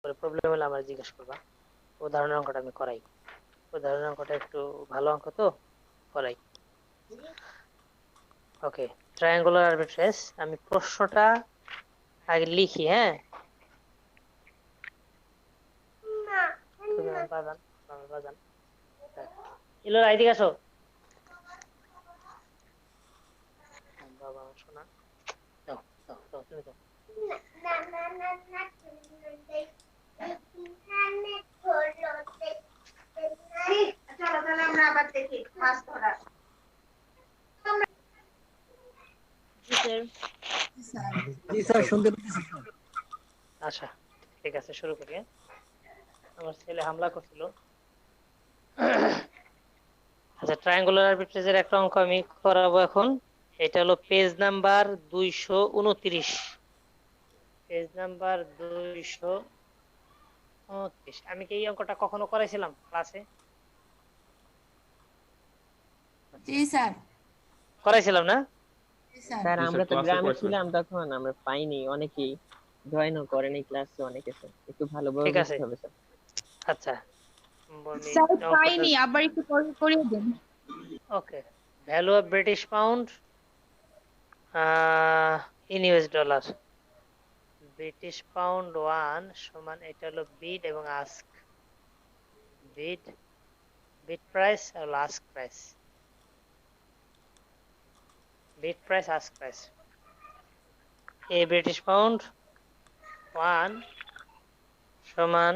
পরে প্রবলেম হলে আমার জিজ্ঞেস করবা। উদাহরণের অঙ্কটা আমি করাই। উদাহরণের অঙ্কটা একটু ভালো অঙ্ক তো, করাই। ওকে, ট্রায়াঙ্গুলার আরবিট্রেস। আমি প্রশ্নটা আগে লিখি, হ্যাঁ? তুমি আমার বাজান, আমার বাজান। ইলো এদিকে আসো। বাবা আমার শোনা, দাও দাও দাও, তুমি দাও। চলো তাহলে আমরা আবার দেখি মাছ ধরা। জি স্যার। জি স্যার, শুনতে পাচ্ছি স্যার। আচ্ছা, ঠিক আছে, শুরু করি, হ্যাঁ? আমার ছেলে হামলা করছিল। আচ্ছা, ট্রায়াঙ্গুলার আরবিট্রেজের একটা অঙ্ক আমি করাবো এখন। এটা হলো পেজ নাম্বার 229। Page number 229। আমি কি এই অঙ্কটা কখনো করাইছিলাম ক্লাসে? জি স্যার। করাইছিলাম না? জি স্যার। স্যার জি স্যার, আমরা তো ক্লাসে গ্রামে করেছিলেন। ছিলাম তখন, আমরা পাইনি, অনেকেই জয়েনও করেনি ক্লাসে, অনেকে স্যার একটু ভালোভাবে ঠিক আছে, বুঝতে হবে স্যার। আচ্ছা, আমি স্যার অঙ্কটা। পাইনি, আবার একটু করিয়ে দেন। Okay, value of British pound in US dollar. British pound 1 সমান, এটা হলো বিড এবং আস্ক। বিড, বিড প্রাইস আর ask price. Bid price, ask price. A British pound 1 সমান,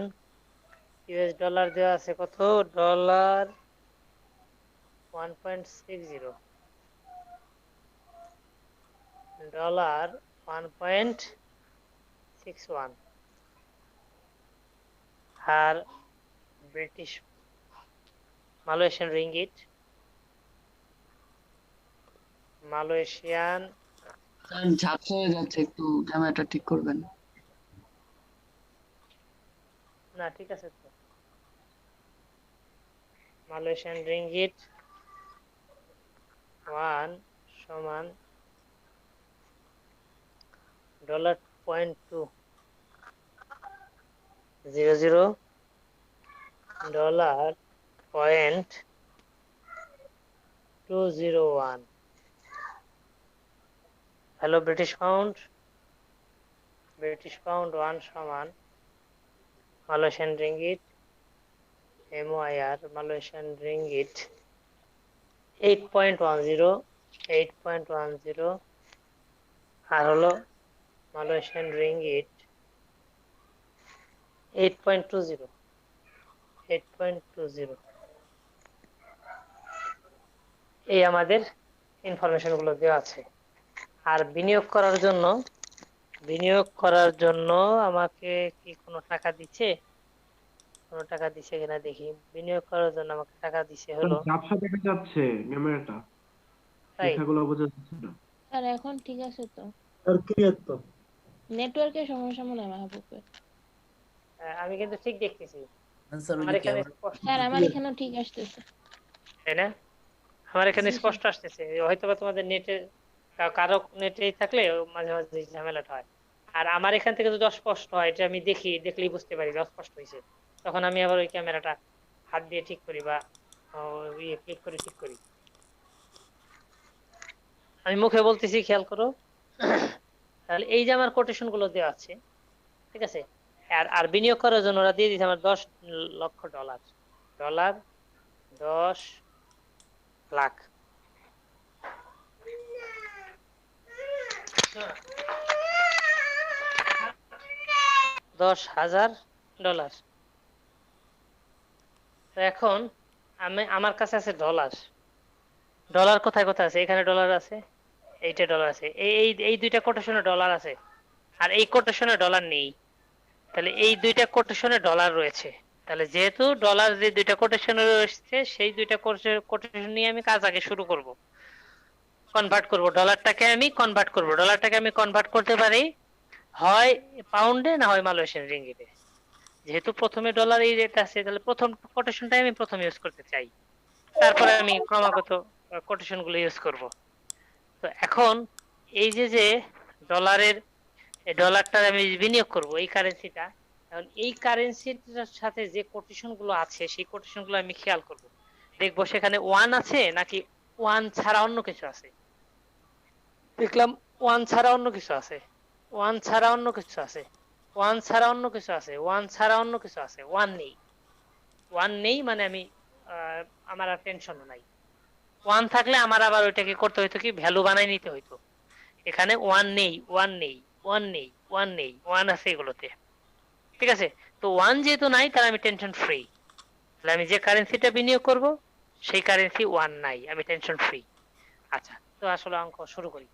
ইউএস ডলার দেওয়া আছে কত? ডলার 1.60, ডলার 1.61, আর British Malaysian ringgit, Malaysian, sir ঝাপসা হয়ে যাচ্ছে, একটু ক্যামেরাটা ঠিক করবেন। না ঠিক আছে তো, মালয়েশিয়ান রিঙ্গিট 1 সমান dollar 0.200, dollar 0.201। Hello British pound, British pound 1 সমান Malaysian ringgit, MYR Malaysian ringgit 8.10, 8.10, আর হলো মালয়েশিয়ান রিঙ্গিট 8.20, 8.20। এই আমাদের ইনফরমেশন গুলো দেওয়া আছে। আর বিনিয়োগ করার জন্য, বিনিয়োগ করার জন্য আমাকে কি কোনো টাকা দিচ্ছে? কোনো টাকা দিছে কিনা দেখি। বিনিয়োগ করার জন্য আমাকে টাকা দিছে স্যার হলো, ঝাপসা দেখা যাচ্ছে ক্যামেরাটা, তাই? লেখাগুলো বোঝা যাচ্ছে না। স্যার এখন ঠিক আছে তো? স্যার ক্লিয়ার তো? নেটওয়ার্কের সমস্যা মনে হয় মাহবুবের। আমি কিন্তু ঠিক দেখতেছি, স্যার ওই আমার যে এখানে ক্যামেরা স্পষ্ট, স্যার আমার এখানেও ঠিক আসতেছে। তাই না? আমার এখানে জি স্যার। স্পষ্ট আসতেছে। হয়তো বা তোমাদের নেটে, কারো নেটে থাকলে মাঝে মাঝে এই ঝামেলাটা হয়। আর আমার এখান থেকে যদি অস্পষ্ট হয়, এটা আমি দেখি, দেখলেই বুঝতে পারি যে অস্পষ্ট হয়েছে। তখন আমি আবার ওই ক্যামেরাটা হাত দিয়ে ঠিক করি বা ইয়ে ক্লিক করে ঠিক করি। আমি মুখে বলতেছি, খেয়াল করো। তাহলে এই যে আমার কোটেশন গুলো দেওয়া আছে, ঠিক আছে? আর আর বিনিয়োগ করার জন্য ওরা দিয়ে দিচ্ছে আমার 10 লক্ষ ডলার। ডলার 10 লাখ। 10,000 ডলার। তো এখন আমার কাছে আছে ডলার। ডলার কোথায় কোথায় আছে? এখানে ডলার আছে, এইটা ডলার আছে, এই এই এই দুইটা কোটেশনে ডলার আছে, আর এই কোটেশনে ডলার নেই। তাহলে এই দুইটা কোটেশনে ডলার রয়েছে। তাহলে যেহেতু ডলার যে দুইটা কোটেশনে রয়েছে, সেই দুইটা কোটেশন নিয়ে আমি কাজ আগে শুরু করব। কনভার্ট করব ডলারটাকে, আমি কনভার্ট করব ডলারটাকে, আমি কনভার্ট করতে পারি হয় পাউন্ডে, না হয় মালয়েশিয়ান রিঙ্গিতে। যেহেতু প্রথমে ডলার এই রেট আছে, তাহলে প্রথম কোটেশনটাই আমি প্রথমে ইউজ করতে চাই। তারপরে আমি ক্রমাগত কোটেশন গুলো ইউজ করব। তো এখন এই যে যে ডলারের, এই ডলারটা আমি বিনিয়োগ করব, এই কারেন্সিটা, এখন এই কারেন্সিটার সাথে যে কোটেশন গুলো আছে সেই কোটেশন গুলো আমি খেয়াল করব, দেখবো সেখানে ওয়ান আছে নাকি ওয়ান ছাড়া অন্য কিছু আছে। দেখলাম ওয়ান ছাড়া অন্য কিছু আছে, ওয়ান ছাড়া অন্য কিছু আছে, ওয়ান ছাড়া অন্য কিছু আছে, ওয়ান ছাড়া অন্য কিছু আছে, ওয়ান নেই। ওয়ান নেই মানে আমি আমার আর টেনশন নাই। ওয়ান থাকলে আমার আবার ওইটাকে করতে হইতো কি, ভ্যালু বানাই নিতে হইতো। এখানে ওয়ান নেই, ওয়ান নেই, ওয়ান নেই, ওয়ান নেই, ওয়ান আছে এগুলোতে। ঠিক আছে, তো ওয়ান যেহেতু নাই তাহলে আমি টেনশন ফ্রি। তাহলে আমি যে কারেন্সিটা বিনিয়োগ করব সেই কারেন্সি ওয়ান নাই, আমি টেনশন ফ্রি। আচ্ছা, তো আসলে অঙ্ক শুরু করি।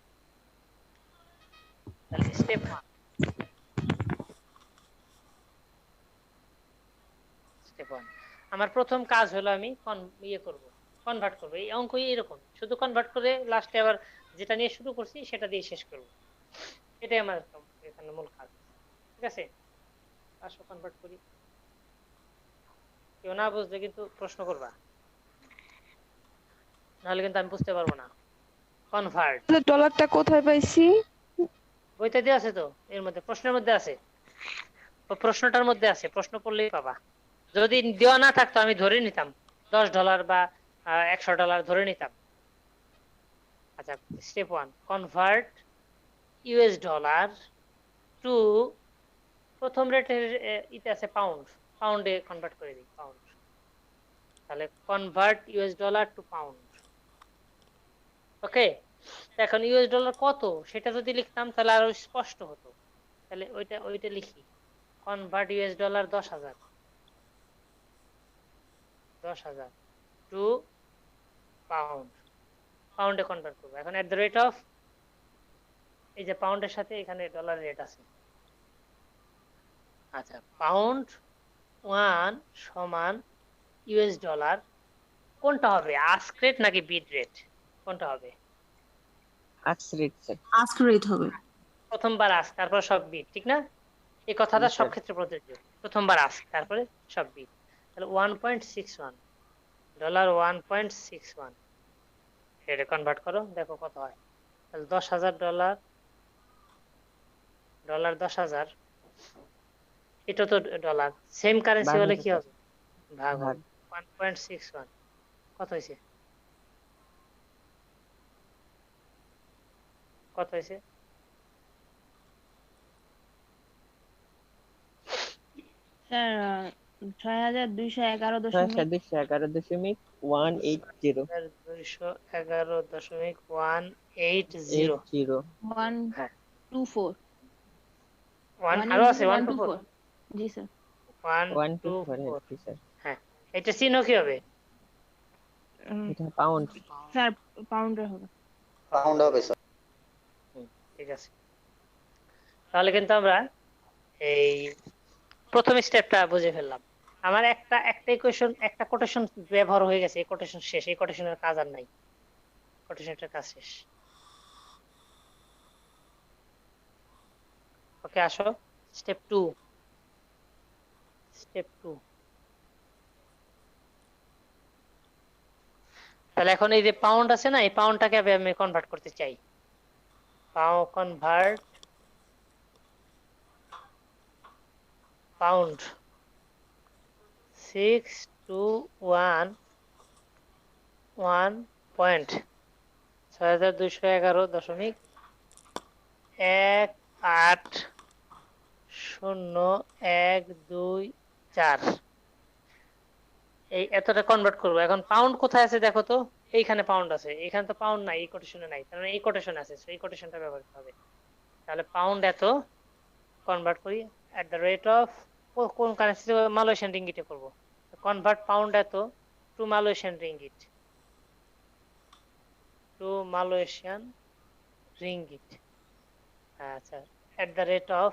তাহলে স্টেপ ওয়ান, স্টেপ ওয়ান আমার প্রথম কাজ হলো আমি ইয়ে করব, কনভার্ট করব। এই অঙ্ক এরকম, শুধু কনভার্ট করে লাস্টে আবার যেটা নিয়ে শুরু করছি সেটা দিয়ে শেষ করব। এটাই আমার এখানে মূল কাজ। ঠিক আছে, আসো কনভার্ট করি। কেউ না বুঝলে কিন্তু প্রশ্ন করবা, নাহলে কিন্তু আমি বুঝতে পারবো না। কনভার্ট ডলারটা কোথায় পাইছি? বইতে দেওয়া আছে তো, এর মধ্যে প্রশ্নের মধ্যে আছে, ও প্রশ্নটার মধ্যে আছে, প্রশ্ন পড়লেই পাবা। যদি দেওয়া না থাকতো আমি ধরে নিতাম $10 বা $100 ধরে নিতাম। আচ্ছা, step one, convert US dollar to, প্রথম রেটের ইতে আছে পাউন্ড, পাউন্ডে কনভার্ট করে দিই, পাউন্ড। তাহলে convert US dollar to pound. Okay, এখন ইউএস ডলার কত সেটা যদি লিখতাম তাহলে আরো স্পষ্ট হতো। তাহলে ওইটা লিখি, convert US dollar 10,000, 10,000 to pound, পাউন্ডে কনভার্ট করবো। এখন এট দ্য রেট অফ, এই যে পাউন্ডের সাথে এখানে ডলার রেট আছে। আচ্ছা, পাউন্ড ওয়ান সমান ইউএস ডলার, কোনটা হবে, আস্ক রেট নাকি বিড রেট, কোনটা হবে? আক্স রেট স্যার। আস্ক রেট হবে। প্রথমবার আস্ক তারপর সব বিড, ঠিক না? এই কথাটা জি, সব স্যার। ক্ষেত্রে প্রযোজ্য, প্রথমবার আস্ক তারপরে সব বিড। তাহলে 1.61 ডলার, 1.61 এটা কনভার্ট করো, দেখো কত হয়। তাহলে $10,000, ডলার 10,000, এটা তো ডলার, সেম কারেন্সি ভাগ হলে হতো কি স্যার। হবে, ভাগ ভাগ। হবে। 1.61 কত হয়েছে, কত হয়েছে? স্যার 6,211.180 211.180। 80 হ্যাঁ, 124 ওয়ান আরো আছে, 124, 124 জি স্যার। 124 124। হচ্ছে স্যার। হ্যাঁ, এটা চিহ্ন কি হবে? এটা পাউন্ড। স্যার পাউন্ডের হবে। পাউন্ড হবে স্যার। ঠিক আছে, তাহলে কিন্তু আমরা এই প্রথম স্টেপটা বুঝে ফেললাম। আমার একটা ইকুয়েশন, একটা কোটেশন ব্যবহার হয়ে গেছে, এই কোটেশন শেষ, এই কোটেশনের কাজ আর নাই, কোটেশনটার কাজ শেষ। ওকে, আসো স্টেপ টু, স্টেপ টু। তাহলে এখন এই যে পাউন্ড আছে না, এই পাউন্ডটাকে আমি কনভার্ট করতে চাই। কনভার্ট পাউন্ড 6,211.180,124 এই এতটা কনভার্ট করবো। এখন পাউন্ড কোথায় আছে দেখো তো, এইখানে পাউন্ড আছে, এখানে তো পাউন্ড নাই, এই কোটেশনে নাই, তার মানে এই কোটেশন আছে, এই কোটেশনটা ব্যবহার করতে হবে। তাহলে পাউন্ড এত কনভার্ট করি এট দ্য রেট অফ, কোন কারেন্সি, মালয়েশিয়ান রিঙ্গিটে করব। কনভার্ট পাউন্ড এত to Malaysian ringgit, to Malaysian ringgit. আচ্ছা, at the rate of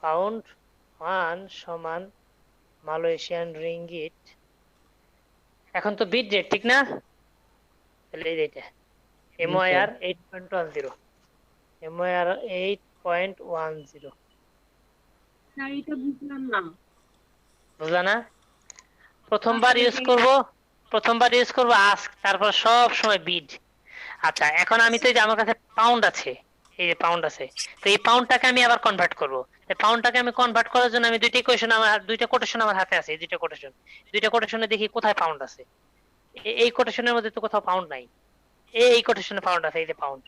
pound one সমান মালয়েশিয়ান রিঙ্গিট। এখন তো বিট রেট, ঠিক না? তাহলে এই রেটে MYR 8.10, MYR 8.10। স্যার এটা বুঝলাম না। বুঝলা না? প্রথমবার ইউজ করব আস্ক, তারপর সব সময় বিড। আচ্ছা, এখন আমি তো এই যে আমার কাছে পাউন্ড আছে, এই যে পাউন্ড আছে, তো এই পাউন্ডটাকে আমি আবার কনভার্ট করব। পাউন্ডটাকে আমি কনভার্ট করার জন্য আমি দুইটা কোটেশন আমার হাতে আছে, এই দুইটা কোটেশনে দেখি কোথায় পাউন্ড আছে। এই কোটেশনের মধ্যে তো কোথাও পাউন্ড নাই, এই কোটেশনে পাউন্ড আছে, এই যে পাউন্ড।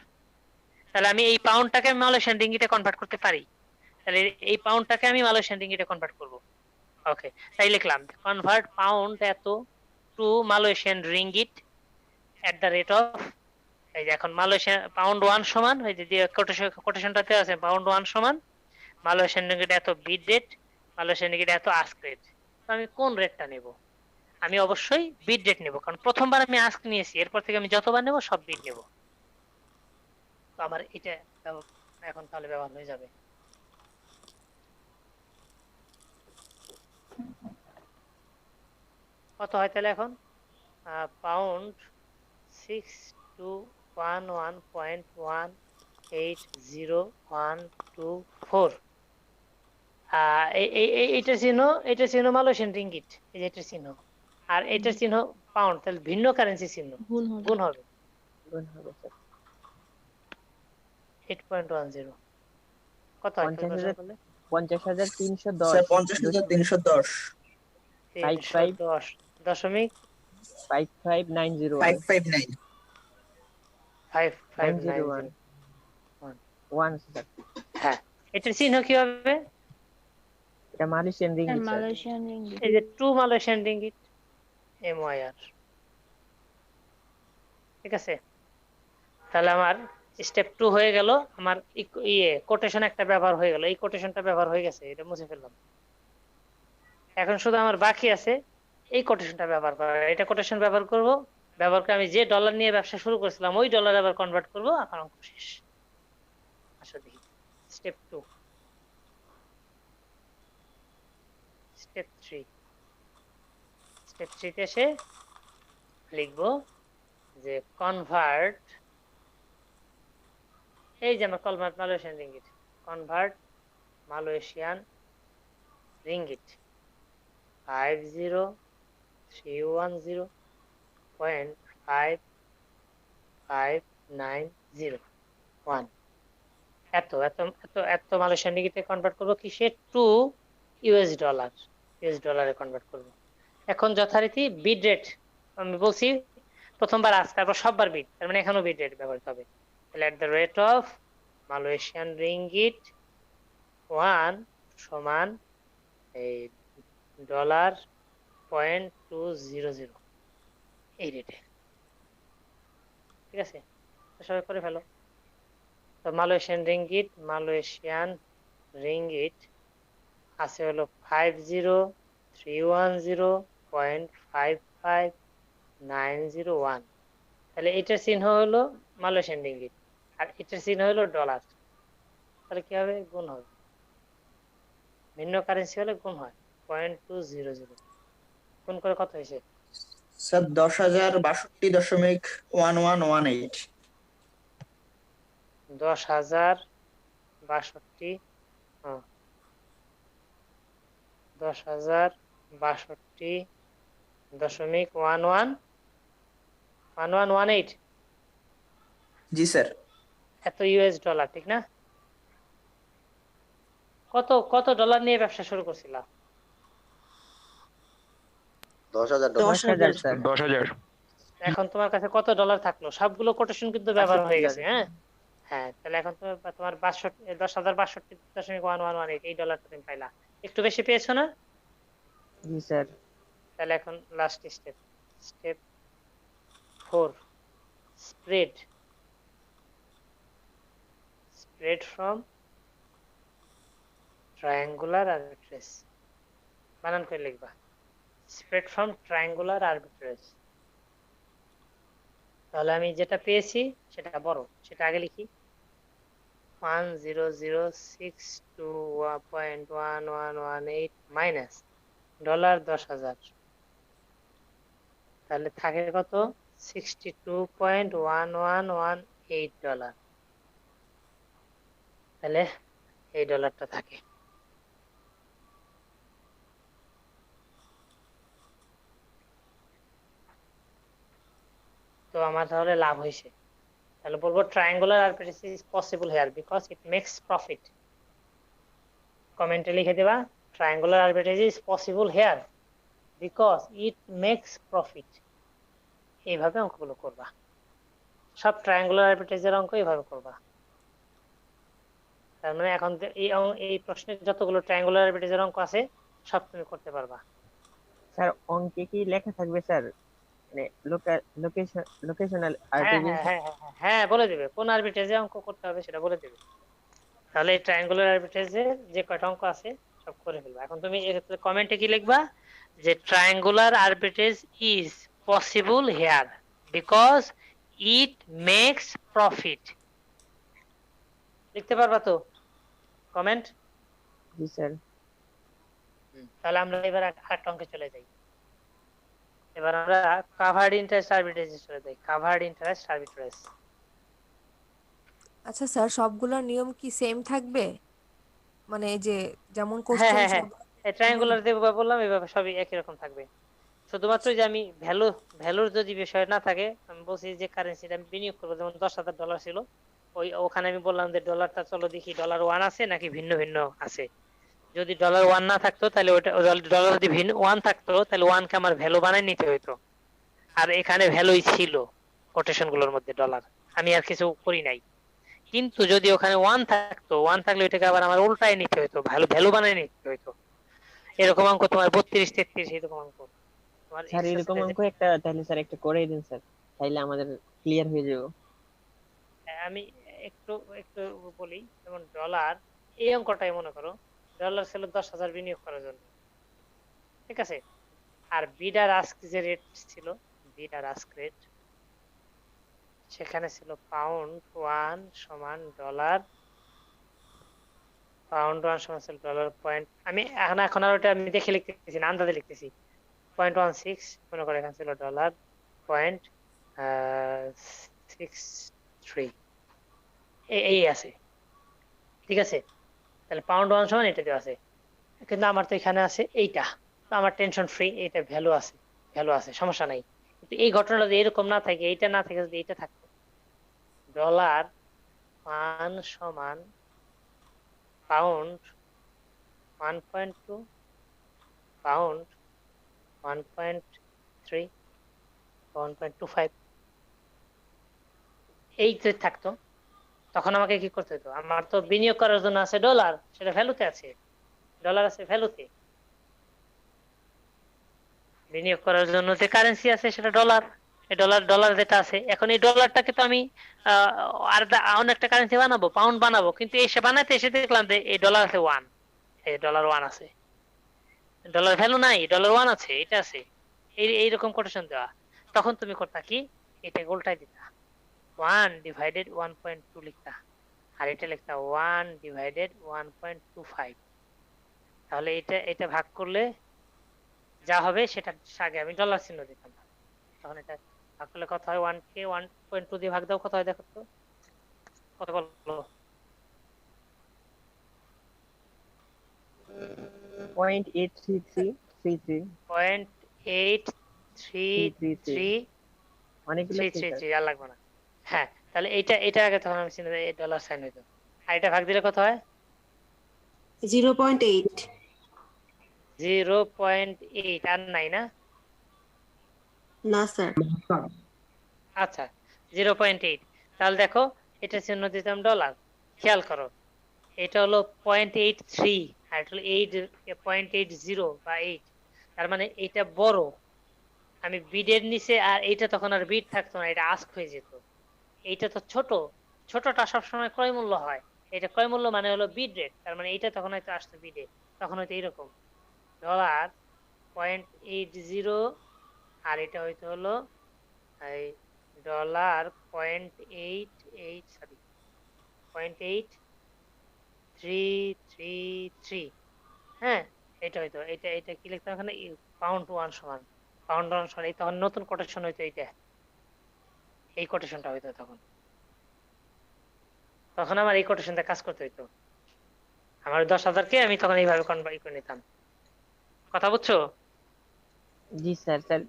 তাহলে আমি এই পাউন্ডটাকে মালয়েশিয়ান রিঙ্গিটে কনভার্ট করতে পারি। তাহলে এই পাউন্ডটাকে আমি মালয়েশিয়ান রিঙ্গিটে কনভার্ট করব। ওকে, তাই লিখলাম কনভার্ট পাউন্ড এত to Malaysian ringgit at the rate of, এই যে এখন মালয়েশিয়ান পাউন্ড 1 সমান, এই যে কোটেশনটাতে আছে পাউন্ড 1 সমান মালয়েশিয়ান রিঙ্গিট এত বিট রেট, মালয়েশিয়ান রিঙ্গিট এত আস্ক রেট। তো আমি কোন রেটটা নেব? আমি অবশ্যই বিট রেট নেব, কারণ প্রথমবার আমি আস্ক নিয়েছি, এরপর থেকে আমি যতবার নেব সব বিট নেব। তো আমার এটা এখন তাহলে ব্যবহার হয়ে যাবে। কত হয় তাহলে এখন? পাউন্ড 621.180,124। এইটা চিহ্ন, এটা চিহ্ন মালয়েশিয়ান রিঙ্গিট, এই যে এটা চিহ্ন, আর এটা চিহ্ন পাউন্ড, তাহলে ভিন্ন কারেন্সি চিহ্ন, গুণ হবে। গুণ হবে গুণ হবে স্যার। 8.10। কত হয় 50,000 করলে? 50,310 স্যার 50,310 310 দশমিক 55,901 559 5590। 1 স্যার। হ্যাঁ, এটার চিহ্ন কি হবে? এটা Malaysian sir ringgit sir. Malaysian ringgit. এই যে টু মালয়েশিয়ান রিঙ্গিট MYR। ঠিক আছে, তাহলে আমার স্টেপ 2 হয়ে গেল, আমার কোটেশন একটা ব্যবহার হয়ে গেল, এই কোটেশনটা ব্যবহার হয়ে গেছে, এটা মুছে ফেললাম। এখন শুধু আমার বাকি আছে এই কোটেশনটা ব্যবহার করা। এটা কোটেশন ব্যবহার করব, ব্যবহার করে আমি যে ডলার নিয়ে ব্যবসা শুরু করেছিলাম ওই ডলার আবার কনভার্ট করব, আমার অঙ্ক শেষ। আসো দেখি স্টেপ 2। স্টেপ 3, স্টেপ 3 তে এসে লিখবো যে কনভার্ট, এই যে আমার convert Malaysian ringgit, convert Malaysian ringgit 50,310.55901। এত এত এত এত মালয়েশিয়ান রিঙ্গিটে কনভার্ট করবো কিসে? টু ইউএস ডলারে কনভার্ট করব। এখন যথারীতি বিট রেট আমি বলছি, প্রথমবার আজ, তারপর সববার বিট, তার মানে এখানেও বিট রেট ব্যবহৃত হবে। তাহলে এট the rate of Malaysian ringgit 1 সমান এই $.200, এই রেটে। ঠিক আছে, সবাই করে ফেলো। তো মালয়েশিয়ান রিঙ্গিট আছে হলো 50,310.55901। তাহলে এটার চিহ্ন হলো মালয়েশিয়ান রিঙ্গিট আর এটার চিহ্ন হলো ডলার। তাহলে কি হবে? গুণ হবে। ভিন্ন কারেন্সি হলে গুণ হয়। 0.200 গুণ করে কত হয়েছে? স্যার 10,062.1118 10,062 10,062.1118 জি স্যার। এত ইউএস ডলার, ঠিক না? কত কত ডলার নিয়ে ব্যবসা শুরু করছিলা? 10,000 10,000 স্যার। 10,000। এখন তোমার কাছে কত ডলার থাকলো? সবগুলো কোটেশন কিন্তু ব্যবহার হয়ে গেছে। হ্যাঁ হ্যাঁ, তাহলে এখন তোমার 10,062.1118 এই ডলারটা তুমি পাইলা। একটু বেশি পেয়েছো না? জি স্যার। তাহলে এখন last step 4, spread from triangular arbitrage. বানান করে লিখবা, স্প্রেড ফ্রম ট্রায়াঙ্গুলার আরবিট্রেজ। তাহলে আমি যেটা পেয়েছি সেটা বড়, সেটা আগে লিখি। 100,621.1118 মাইনাস $10,000, তাহলে থাকে কত? $62.1118। তাহলে এই ডলারটা থাকে। তো আমার তাহলে লাভ হয়েছে। তাহলে বলবো triangular arbitrage is possible here because it makes profit কমেন্টে লিখে দেবা triangular arbitrage is possible here because it makes profit. এইভাবে অঙ্কগুলো করবা, সব ট্রায়াঙ্গুলার আরবিট্রেজের অঙ্ক এইভাবে করবা। তার মানে এখন এই প্রশ্নের যতগুলো ট্রায়াঙ্গুলার আরবিট্রেজের অঙ্ক আছে সব তুমি করতে পারবা। স্যার অঙ্কে কি লেখা থাকবে স্যার, মানে লোকেশনাল হ্যাঁ আর্টিফিস? হ্যাঁ হ্যাঁ হ্যাঁ হ্যাঁ হ্যাঁ, বলে দেবে কোন আরবিট্রেজে অঙ্ক করতে হবে সেটা বলে দেবে। তাহলে এই ট্রায়াঙ্গুলার আরবিট্রেজে যে কয়টা অঙ্ক আছে সব করে ফেলবা। এখন তুমি কমেন্টে কি লিখবা যে triangular arbitrage is possible here because it makes profit. লিখতে পারবা তো কমেন্ট? জি স্যার। তাহলে আমরা এবার আরেকটা অঙ্কে চলে যাই। এবার আমরা কাভার্ড ইন্টারেস্ট আরবিট্রেজে চলে যাই। Covered interest arbitrage. আচ্ছা স্যার, সবগুলোর নিয়ম কি সেম থাকবে? মানে এই যে যেমন হ্যাঁ কোশ্চেন হ্যাঁ হ্যাঁ, সব এই তেমন? ট্রায়াঙ্গুলার যেভাবে বললাম এইভাবে সবই একই রকম থাকবে। শুধুমাত্র যে আমি ভ্যালুর যদি বিষয় না থাকে, আমি বলছি যে কারেন্সিটা আমি বিনিয়োগ করবো, যেমন $10,000 ছিল, ওখানে আমি বললাম যে ডলারটা চলো দেখি $1 আছে নাকি ভিন্ন ভিন্ন আছে। যদি $1 না থাকতো তাহলে ওটা, ডলার যদি ভিন্ন 1 থাকতো তাহলে 1 কে আমার ভ্যালু বানাই নিতে হইতো। আর এখানে ভ্যালুই ছিল কোটেশন গুলোর মধ্যে ডলার, আমি আর কিছু করি নাই। কিন্তু যদি ওখানে 1 থাকতো, 1 থাকলে ওইটাকে আবার আমার উল্টায় নিতে হইতো, ভ্যালু বানাই নিতে হইতো। এরকম অঙ্ক তোমার 32, 33 এরকম অঙ্ক তোমার স্যার এরকম এক্সারসাইজে। অঙ্ক একটা তাহলে স্যার একটা করে দিন স্যার, তাইলে আমাদের ক্লিয়ার হয়ে যাবে। আমি একটু একটু বলি, যেমন ডলার, এই অঙ্কটাই মনে করো ডলার ছিল 10,000 বিনিয়োগ করার জন্য, ঠিক আছে? আর বিডার আস্ক যে রেট ছিল, বিডার আস্ক রেট, সেখানে ছিল £1 সমান ডলার, £1 সমান ছিল ডলার পয়েন্ট, আমি এখন আর ওটা আমি দেখে লিখতেছি না, আন্দাজে লিখতেছি। 0.16 মনে করো, এখানে ছিল ডলার পয়েন্ট 63, এই আছে, ঠিক আছে? তাহলে £1 সমান এটা দেওয়া আছে, কিন্তু আমার তো এখানে আছে এইটা, তো আমার টেনশন ফ্রি, এটা ভ্যালু আছে, সমস্যা নাই। কিন্তু এই ঘটনাটা যদি এরকম না থাকে, এইটা না থাকে, যদি এটা থাকতো ডলার 1 সমান পাউন্ড 1.2, পাউন্ড 1.3, 1.25, এই যে থাকতো, তখন আমাকে কি করতে হতো? আমার তো বিনিয়োগ করার জন্য আছে ডলার, সেটা ভ্যালুতে আছে, ডলার আছে ভ্যালুতে। বিনিয়োগ করার জন্য যে কারেন্সি আছে সেটা ডলার, এই ডলার যেটা আছে, এখন এই ডলারটাকে তো আমি আহ, আর অন্য একটা কারেন্সি বানাবো, পাউন্ড বানাবো, কিন্তু এসে বানাতে এসে দেখলাম যে এই ডলার আছে 1, এই ডলার 1 আছে, ডলার ভ্যালু নাই, ডলার 1 আছে, এটা আছে, এইরকম কোটেশন দেওয়া। তখন তুমি করতা কি, এটা উল্টাই দিতা, 1/1.2 লিখতা, আর এটা লিখতা 1/1.25। তাহলে এটা ভাগ করলে যা হবে সেটা আগে আমি ডলার চিহ্ন দিতাম, তখন এটা ভাগ করলে কত হয়? 1 কে 1.2 দিয়ে ভাগ দাও, কত হয় দেখো তো, কত বলো? 0.83333 0.83333, অনেকগুলো আছে স্যার। আর লাগবে না। হ্যাঁ, তাহলে এটা আগে তখন আমি চিহ্ন দিই, ডলার সাইন হইতো। আর এটা ভাগ দিলে কত হয়? 0.8। 0.8, আর নাই না? না স্যার। আচ্ছা, 0.8, তাহলে দেখো এটা চিহ্ন দিতাম ডলার, খেয়াল করো, এটা হলো 0.83 আর এটা হলো 0.80 বা 8, তার মানে এটা বড়, আমি বিডের নিচে, আর এইটা তখন আর বিড থাকতো না, এটা আস্ক হয়ে যেত। এইটা তো ছোট, ছোটটা সবসময় ক্রয় মূল্য হয়, এটা ক্রয় মূল্য মানে হলো বিড রেট, তার মানে এইটা তখন হয়তো আসতো বিডে, তখন হয়তো এরকম ডলার 0.80, আর এটা হয়তো হলো এই ডলার 0.88, সরি 0.8333। হ্যাঁ, এটা হয়তো, এটা কি লিখতাম এখানে, £1 সমান, £1 সমান, এই তখন নতুন কোটেশন হইতো, এই কোটেশনটা হইতো, তখন আমার এই কোটেশনটা কাজ করতে হইতো, আমার 10,000 কে আমি তখন এইভাবে কনভার্ট করে নিতাম। কথা বুঝছো? জি স্যার। স্যার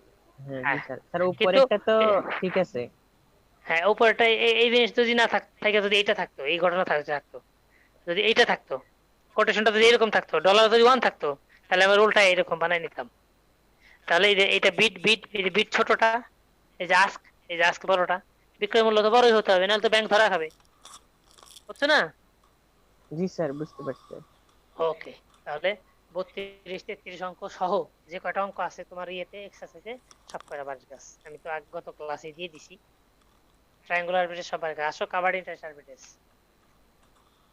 হ্যাঁ জি হ্যাঁ, স্যার। স্যার কিন্তু উপরেরটা তো ঠিক আছে। হ্যাঁ, উপরটা এই জিনিস যদি না থাকে, যদি এটা থাকতো, এই ঘটনা থাকতো, যদি এইটা থাকতো কোটেশনটা যদি এরকম থাকতো, ডলার যদি 1 থাকতো, তাহলে আমরা উল্টা এরকম বানাই নিতাম। তাহলে এই যে এটা বিট বিট এই যে বিট ছোটটা, এই যে আস্ক বড়টা, বিক্রয় মূল্য তো বড়ই হতে হবে, নাহলে তো ব্যাংক ধরা খাবে, বুঝছো না? জি স্যার, বুঝতে পারছি। ওকে, তাহলে 32 33 অঙ্ক সহ যে কয়টা অঙ্ক আছে তোমার ইয়েতে এক্সারসাইজে সব কয়টা বাড়ি গাছ আমি তো গত ক্লাসে দিয়ে দিছি। ট্রায়াঙ্গুলার আরবিট্রেজ সব বাড়ি গাছ। আসো কাভার্ড ইন্টারেস্ট আরবিট্রেজ।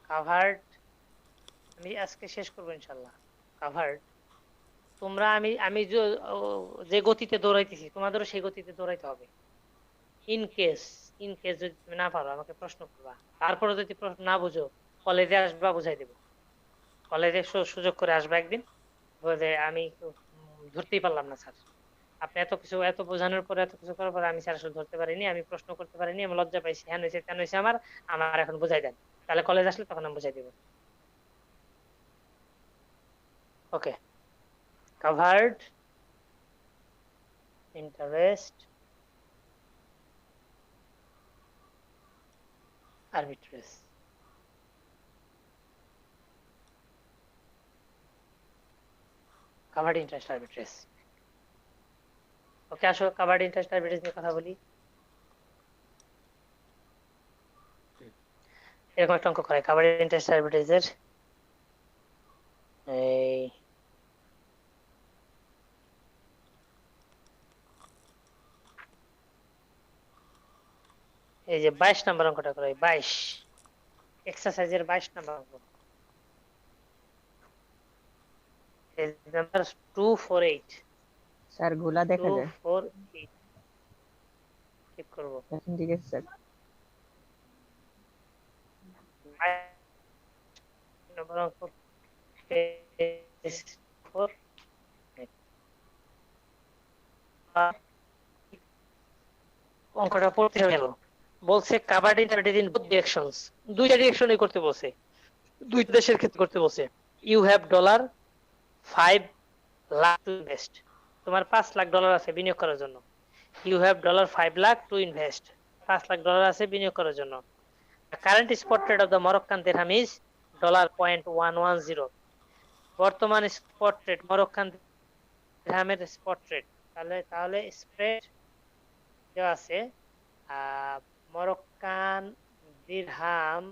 কাভার্ড আমি আজকে শেষ করবো ইনশাল্লাহ। কাভার্ড তোমরা আমি আমি যে গতিতে দৌড়াইতেছি তোমাদেরও সেই গতিতে দৌড়াইতে হবে। ইন কেস যদি তুমি না পারো আমাকে প্রশ্ন করবা, তারপরে যদি প্রশ্ন না বুঝো কলেজে আসবা, বুঝাই দেবো। কলেজে সুযোগ করে আসবা একদিন, বলে আমি ধরতেই পারলাম না স্যার, আপনি এত কিছু এত বোঝানোর পরে এত কিছু করার পরে আমি স্যার আসলে ধরতে পারিনি, আমি প্রশ্ন করতে পারিনি, আমি লজ্জা পাইছি, হ্যাঁ হয়েছে তেন হয়েছে, আমার আমার এখন বুঝাই দেন। তাহলে কলেজ আসলে তখন আমি বুঝাই দেবো। Okay, covered interest arbitrage. Covered interest arbitrage. Okay, আসো কাভার্ড ইন্টারেস্ট আরবিট্রেজ নিয়ে কথা বলি। এরকম একটা অঙ্ক করে কাভার্ড ইন্টারেস্ট আরবিট্রেজের। এই যে 22 নম্বর অঙ্কটা করে, 22 এক্সারসাইজের 22 নম্বর অঙ্ক। নাম্বার 248। স্যার গোলা দেখা যায়। 248 ঠিক করব। এখন ঠিক আছে স্যার। নম্বর অঙ্ক page 4। অঙ্কটা পড়তে হবে। বলছে covered interpreted in both directions, দুইটা ডিরেকশনই করতে বলছে, দুই দেশের ক্ষেত্রে করতে বলছে। You have $5 lakh to invest, তোমার $5 লাখ আছে বিনিয়োগ করার জন্য। You have $5 lakh to invest, $5 lakh আছে বিনিয়োগ করার জন্য। Current spot rate of the Moroccan dirham is $0.110। বর্তমান স্পট রেট মরক্কান দিরহামের স্পট রেট, তাহলে স্প্রেড দেওয়া আছে। মরক্কান দিরহাম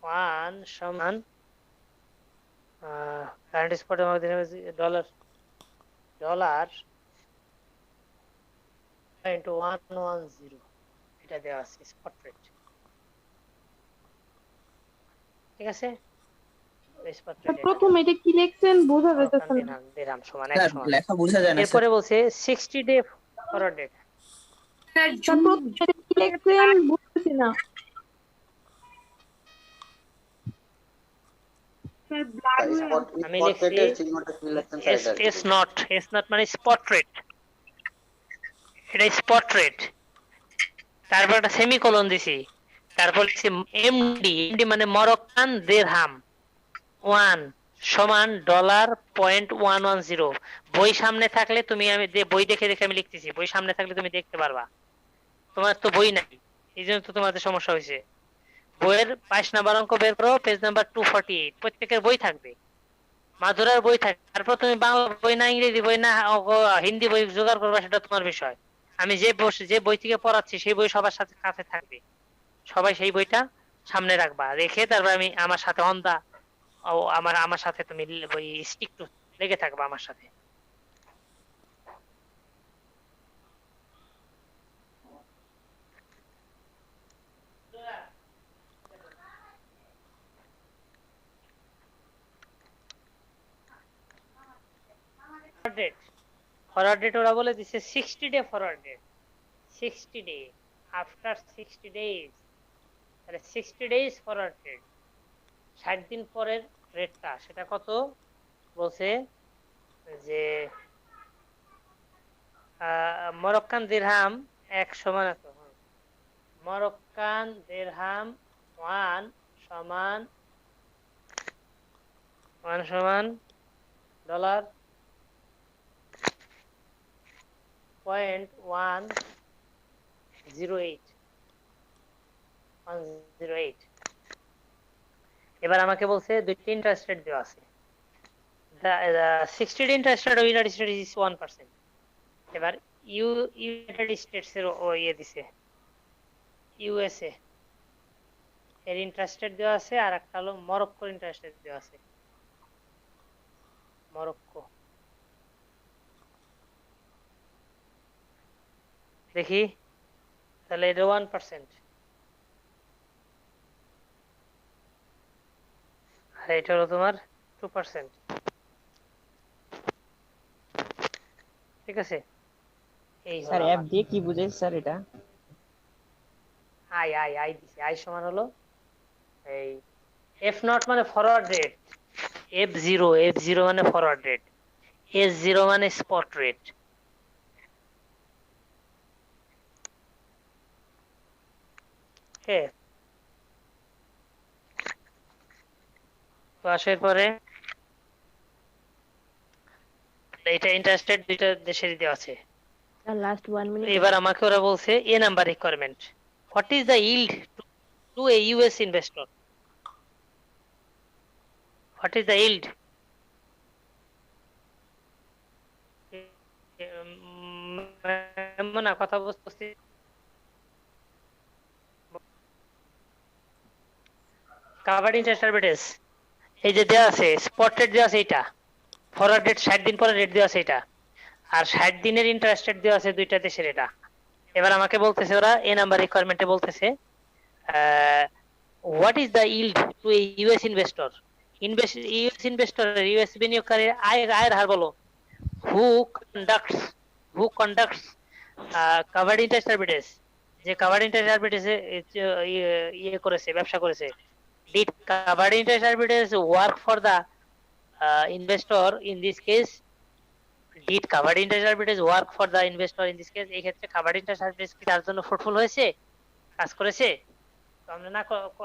1 সমান কারেন্ট স্পট ডলার $0.110 এটা দেওয়া আছে স্পট রেট, ঠিক আছে? স্পট রেট প্রথম এটা কি লিখছেন বোঝা যাইতেছে না। দিরহাম সমান স্যার 1 সমান। লেখা বোঝা যায় না স্যার। এরপরে বলছে 60 ডে ফরওয়ার্ড ডেট। স্যার প্রথম এটা কি লিখছেন বুঝতেছি না। স্যার ব্লাড হয়ে আমি লিখছি এস নট মানে স্পট রেট, এটা স্পট রেট, তারপর একটা সেমিকোলন দিছি, তারপর লিখছি এমডি মানে মরক্কান দিরহাম 1 সমান $0.110। বই সামনে থাকলে তুমি, আমি বই দেখে দেখে আমি লিখতেছি, বই সামনে থাকলে তুমি দেখতে পারবা, তোমার তো বই নাই, এই জন্য তো তোমাদের সমস্যা হয়েছে। বইয়ের 22 নাম্বার অঙ্ক বের করো, পেজ নাম্বার 248, প্রত্যেকের বই থাকবে, মাধুরার বই থাকবে। তারপর তুমি বাংলা বই না ইংরেজি বই না হিন্দি বই জোগাড় করবা, সেটা তোমার বিষয়। আমি যে বই থেকে পড়াচ্ছি সেই বই সবার সাথে কাছে থাকবে, সবাই সেই বইটা সামনে রাখবা, রেখে তারপর আমি আমার সাথে আমার সাথে তুমি ওই স্টিক টু লেগে থাকবা আমার সাথে। ফরওয়ার্ড ডেট ওরা বলে দিচ্ছে 60 day forward date, 60 day, after 60 days, তাহলে 60 ডেজ ফরওয়ার্ড ডেট, 60 দিন পরের রেটটা সেটা কত বলছে যে মরক্কান দিরহাম 1 সমান এত, মরক্কান দিরহাম 1 সমান ডলার $0.108 এবার আমাকে বলছে দুইটা ইন্টারেস্ট রেট দেওয়া আছে। Fixed interest rate of United states is 1%। এবার ইউনাইটেড স্টেটস এর ও ইয়ে দিছে ইউএসএ এর ইন্টারেস্ট রেট দেওয়া আছে, আর একটা হলো মরক্কোর ইন্টারেস্ট রেট দেওয়া আছে। মরক্কো দেখি, তাহলে এটা 1%, আর এটা হলো তোমার 2%। ঠিক আছে, এই স্যার হলো অ্যাপ দিয়ে কি বুঝাই স্যার এটা? আই আই আই দিছে, আই সমান হলো এই এফ নট মানে ফরওয়ার্ড রেট, এফ জিরো মানে ফরওয়ার্ড রেট, এস জিরো মানে স্পট রেট। তো আসার পরে এটা ইন্টারেস্টেড দুইটা দেশেরই দেওয়া আছে। Last 1 minute. এবার আমাকে ওরা বলছে a number requirement, what is the yield to a US investor, what is the yield। না কথা বুঝতেছি, কাভার্ড ইন্টারেস্ট আরবিট্রেজ এই যে দেওয়া আছে, স্পট রেট দেওয়া আছে এটা, ফরওয়ার্ড রেট 60 দিন পরে রেট দেওয়া আছে এটা, আর 60 দিনের ইন্টারেস্ট রেট দেওয়া আছে দুইটা দেশের এটা। এবার আমাকে বলতেছে ওরা এ নাম্বার রিকোয়ারমেন্টে বলতেছে what is the yield to a US investor, US investor US বিনিয়োগকারীর আয়ের হার বলো, who conducts covered interest arbitrage, যে কাভার্ড ইন্টারেস্ট আরবিট্রেজে ইয়ে করেছে, ব্যবসা করেছে। Did covered interest arbitrage work for the investor in this case? Did covered interest arbitrage work for the investor in this case? এই ক্ষেত্রে covered interest arbitrage কি তার জন্য ফ্রুটফুল হয়েছে, কাজ করেছে? তো আমরা না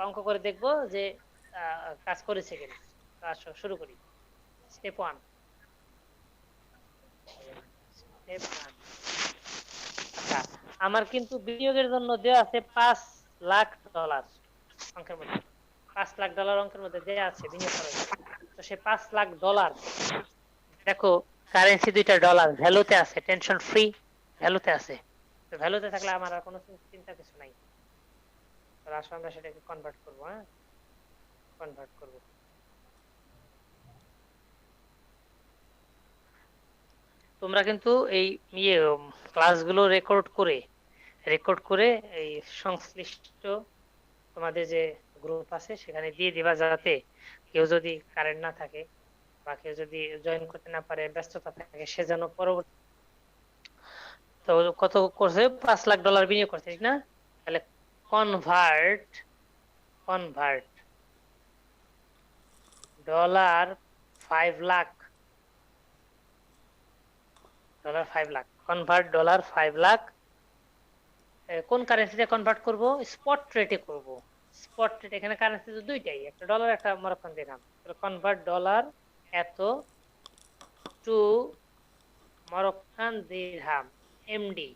অঙ্ক করে দেখবো যে কাজ করেছে কিনা। তো আসো শুরু করি। স্টেপ 1, আচ্ছা আমার কিন্তু বিনিয়োগের জন্য দেওয়া আছে $5,00,000 অঙ্কের মধ্যে, $5,00,000 অঙ্কের মধ্যে দেওয়া আছে বিনিয়োগ করার জন্য। তো সে $5,00,000 দেখো কারেন্সি দুইটা ডলার, ভ্যালুতে আছে, টেনশন ফ্রি ভ্যালুতে আছে। তো ভ্যালুতে থাকলে আমার আর কোনো চিন্তা কিছু নাই। তাহলে আসলে আমরা সেটাকে কনভার্ট করবো। হ্যাঁ, কনভার্ট করবো। তোমরা কিন্তু এই ইয়ে ক্লাসগুলো রেকর্ড করে এই সংশ্লিষ্ট তোমাদের যে গ্রুপ আছে সেখানে দিয়ে দিবা, যাতে কেউ যদি কারেন্ট না থাকে বা কেউ যদি জয়েন করতে না পারে, ব্যস্ততা থাকে, সে যেন পরবর্তী। তো কত করছে, $5,00,000 বিনিয়োগ করছে, ঠিক না? তাহলে কনভার্ট ডলার 5,00,000, কনভার্ট ডলার 5,00,000 কোন কারেন্সিতে কনভার্ট করব? স্পট রেটে করব। স্পট রেট, এখানে কারেন্সি তো দুইটাই, একটা ডলার একটা মরক্কান দিরহাম। কনভার্ট ডলার এত টু মরক্কান দিরহাম, এমডি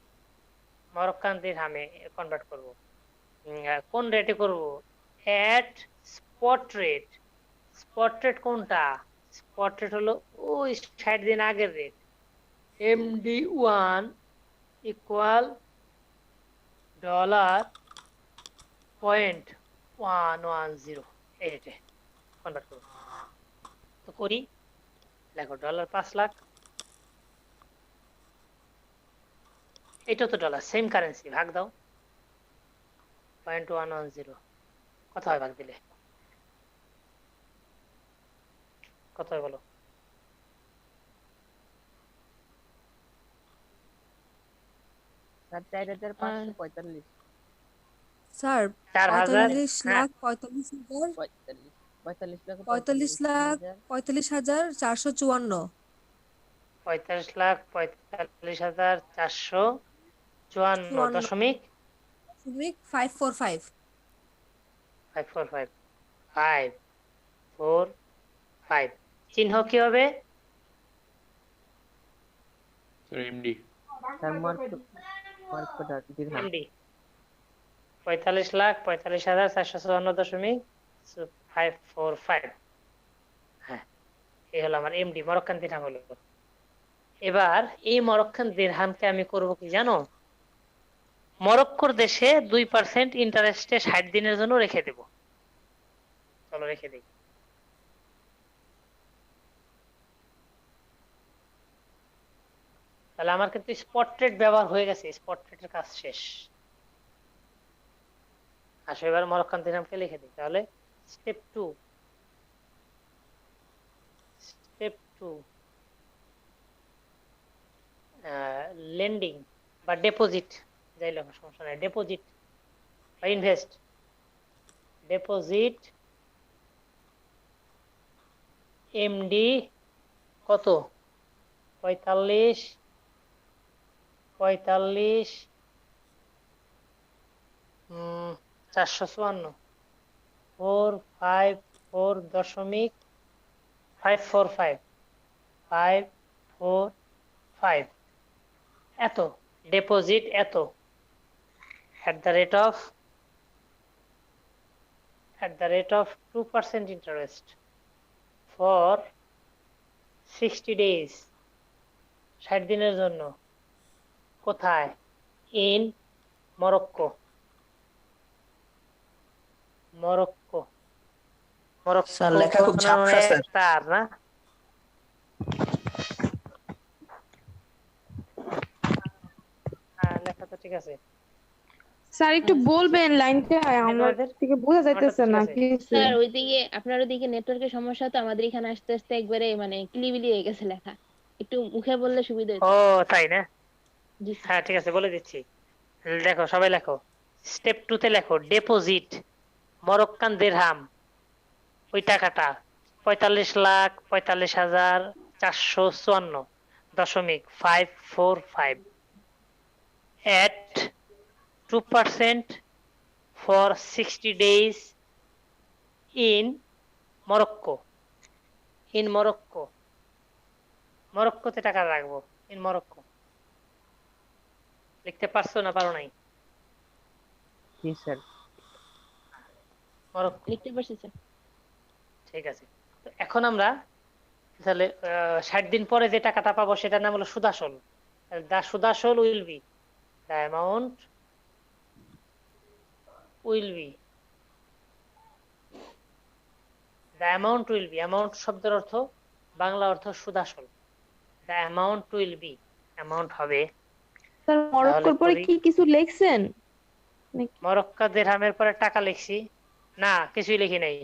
মরক্কান দিরহামে কনভার্ট করব। কোন রেটে করব? এট স্পট রেট। স্পট রেট কোনটা? স্পট রেট হলো ওই 60 দিন আগের রেট, MD1 ইকুয়াল $0.110, এই রেটে কনভার্ট করব। তো করি, দেখো ডলার 5,00,000, এটা তো ডলার, সেম কারেন্সি, ভাগ দাও 0.110, কত হয় ভাগ দিলে? কত হয় বলো? স্যার 4,545। স্যার 4,000, 45,45,000 45,45,45,000 45,45,454 45,45,454 দশমিক 545 545 চিহ্ন কি হবে? এমডি। স্যার মার্ক দিরহাম। এমডি 45,45,454.5 545। হ্যাঁ, এই হলো আমার এমডি, মরক্কান দিরহাম হলো। এবার এই মরক্কান দিরহামকে আমি করব কি জানো, মরক্কোর দেশে 2% ইন্টারেস্টে 60 দিনের জন্য রেখে দেব। চলো রেখে দিই। তাহলে আমার কিন্তু স্পট ট্রেড ব্যবহার হয়ে গেছে, স্পট ট্রেডের কাজ শেষ। আসো এবার মরক্কান দিরহামকে লিখে দিই। তাহলে স্টেপ টু, লেন্ডিং বা ডেপোজিট, যাই লেখো সমস্যা নাই, ডেপোজিট বা ইনভেস্ট। ডেপোজিট এমডি কত, 45 454, 454.545, 545 এত, ডিপোজিট এত, at the rate of 2% interest for 60 days, 60 দিনের জন্য। কোথায়? In Morocco. মরক্কো, স্যার লেখা খুব ঝাপসা স্যার। তার না, হ্যাঁ লেখা তো ঠিক আছে। স্যার একটু বলবেন লাইনটা, আমার থেকে বোঝা যাইতেছে না কিছু। স্যার ওইদিকে আপনার ওইদিকে নেটওয়ার্কের সমস্যা, তো আমাদের এখানে আসতে আসতে একবারে মানে কিলিবিলি হয়ে গেছে লেখা, একটু মুখে বললে সুবিধা ও হতো। তাই না? জি স্যার। হ্যাঁ ঠিক আছে, বলে দিচ্ছি। দেখো সবাই লেখো, স্টেপ 2 তে লেখো ডেপোজিট মরক্কান দিরহাম, ওই টাকাটা 45,45,454.545 at 2% for 60 days in Morocco. In Morocco, মরক্কোতে টাকা রাখবো, ইন মরক্কো। লিখতে পারছো না পারো নাই? জি স্যার। মরক্কো, লিখতে পারছি স্যার। ঠিক আছে। তো এখন আমরা তাহলে 60 দিন পরে যে টাকাটা পাবো সেটার নাম হলো সুদাসল। দা সুদাসল will be, the amount will be, the amount will be, amount শব্দের অর্থ, বাংলা অর্থ সুদাসল। The amount will be, amount হবে। স্যার মরক্কোর পরে কি কিছু লিখছেন? মরক্কা দিরহামের পরে টাকা লিখছি না, কিছুই লিখি নাই।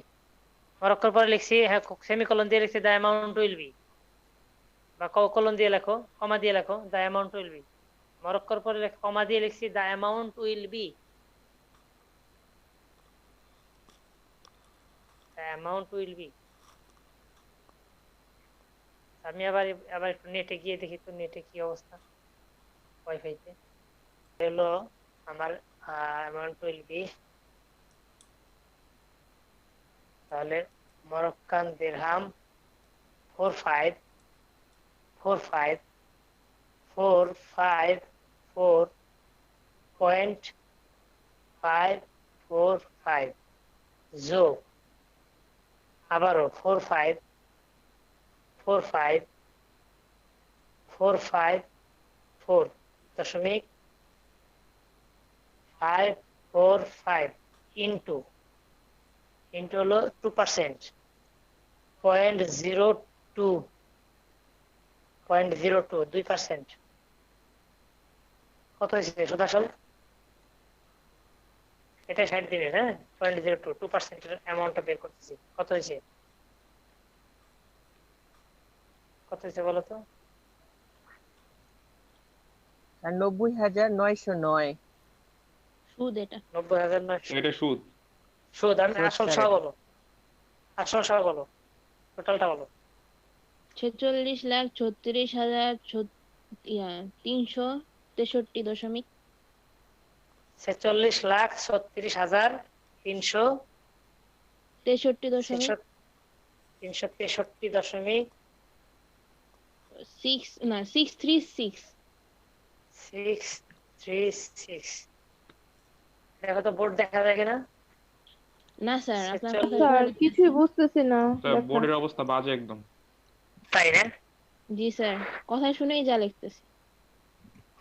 মরক্কোর পরে লিখছি, হ্যাঁ সেমিকোলন দিয়ে লিখছি দ্য অ্যামাউন্ট উইল বি, বা কলন দিয়ে লেখো, কমা দিয়ে লেখো দ্য অ্যামাউন্ট উইল বি। মরক্কোর পরে কমা দিয়ে লিখছি the amount will be, the amount will B. আমি আবার আবার একটু নেটে গিয়ে দেখি তো নেটে কি অবস্থা, ওয়াইফাইতে। হলো আমার অ্যামাউন্ট উইল বি, তাহলে মরক্কান দিরহাম 454.545 যোগ আবারও 454.545 ইন্টু হলো 2%, 0.02, 2%। কত হয়েছে সুদাসল? এটা 60 দিনের, হ্যাঁ 0.02, 2%-এর অ্যামাউন্টটা বের করতেছি। কত হয়েছে, কত হয়েছে বলো তো? 90,909। সুদ এটা। 90,900 এটা সুদ। সুদ। আমি আসল সহ বলো, আসল সহ বলো, টোটালটা বলো। 46,36,363.। 46,36,363.। 636। 636। দেখো তো বোর্ড দেখা যায় কিনা? না স্যার, আপনার কথা স্যার শুনে কিছুই লিখতেছি। বুঝতেছি না স্যার লেখা। বোর্ডের অবস্থা বাজে একদম। তাই না? জি স্যার, কথা শুনেই যা লিখতেছি।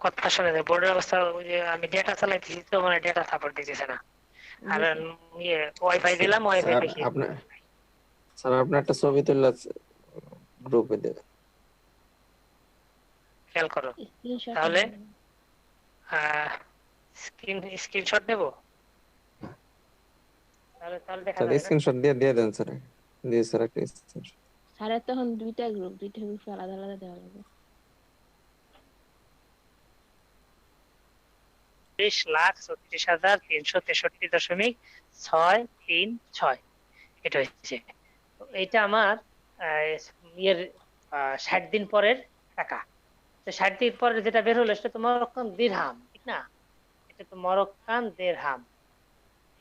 কথা শুনে যায় বোর্ডের অবস্থা, ওই যে আমি ডেটা চালাইতেছি তো মানে ডেটা সাপোর্ট দিতেছে না। আর জি স্যার। ইয়ে ওয়াইফাই দিলাম, ওয়াইফাই স্যার দেখি। আপনার স্যার আপনার একটা ছবি তুললে গ্রুপে দেবেন। খেয়াল করো স্ক্রিনশট তাহলে। নিয়ে। স্ক্রিনশট দেবো তাহলে, তাহলে দেখা স্যার যাবে না। স্ক্রিনশট দিয়ে দেন স্যার। দিয়ে স্যার একটা স্ক্রিনশট। স্যারের তখন দুইটা গ্রুপ আলাদা আলাদা দেওয়া লাগবে। 30,36,363.636। এটা হচ্ছে, এটা আমার ইয়ের 60 দিন পরের টাকা। তো 60 দিন পরে যেটা বের হলো সেটা তো মরক্কান দিরহাম, ঠিক না? এটা তো মরক্কান দিরহাম।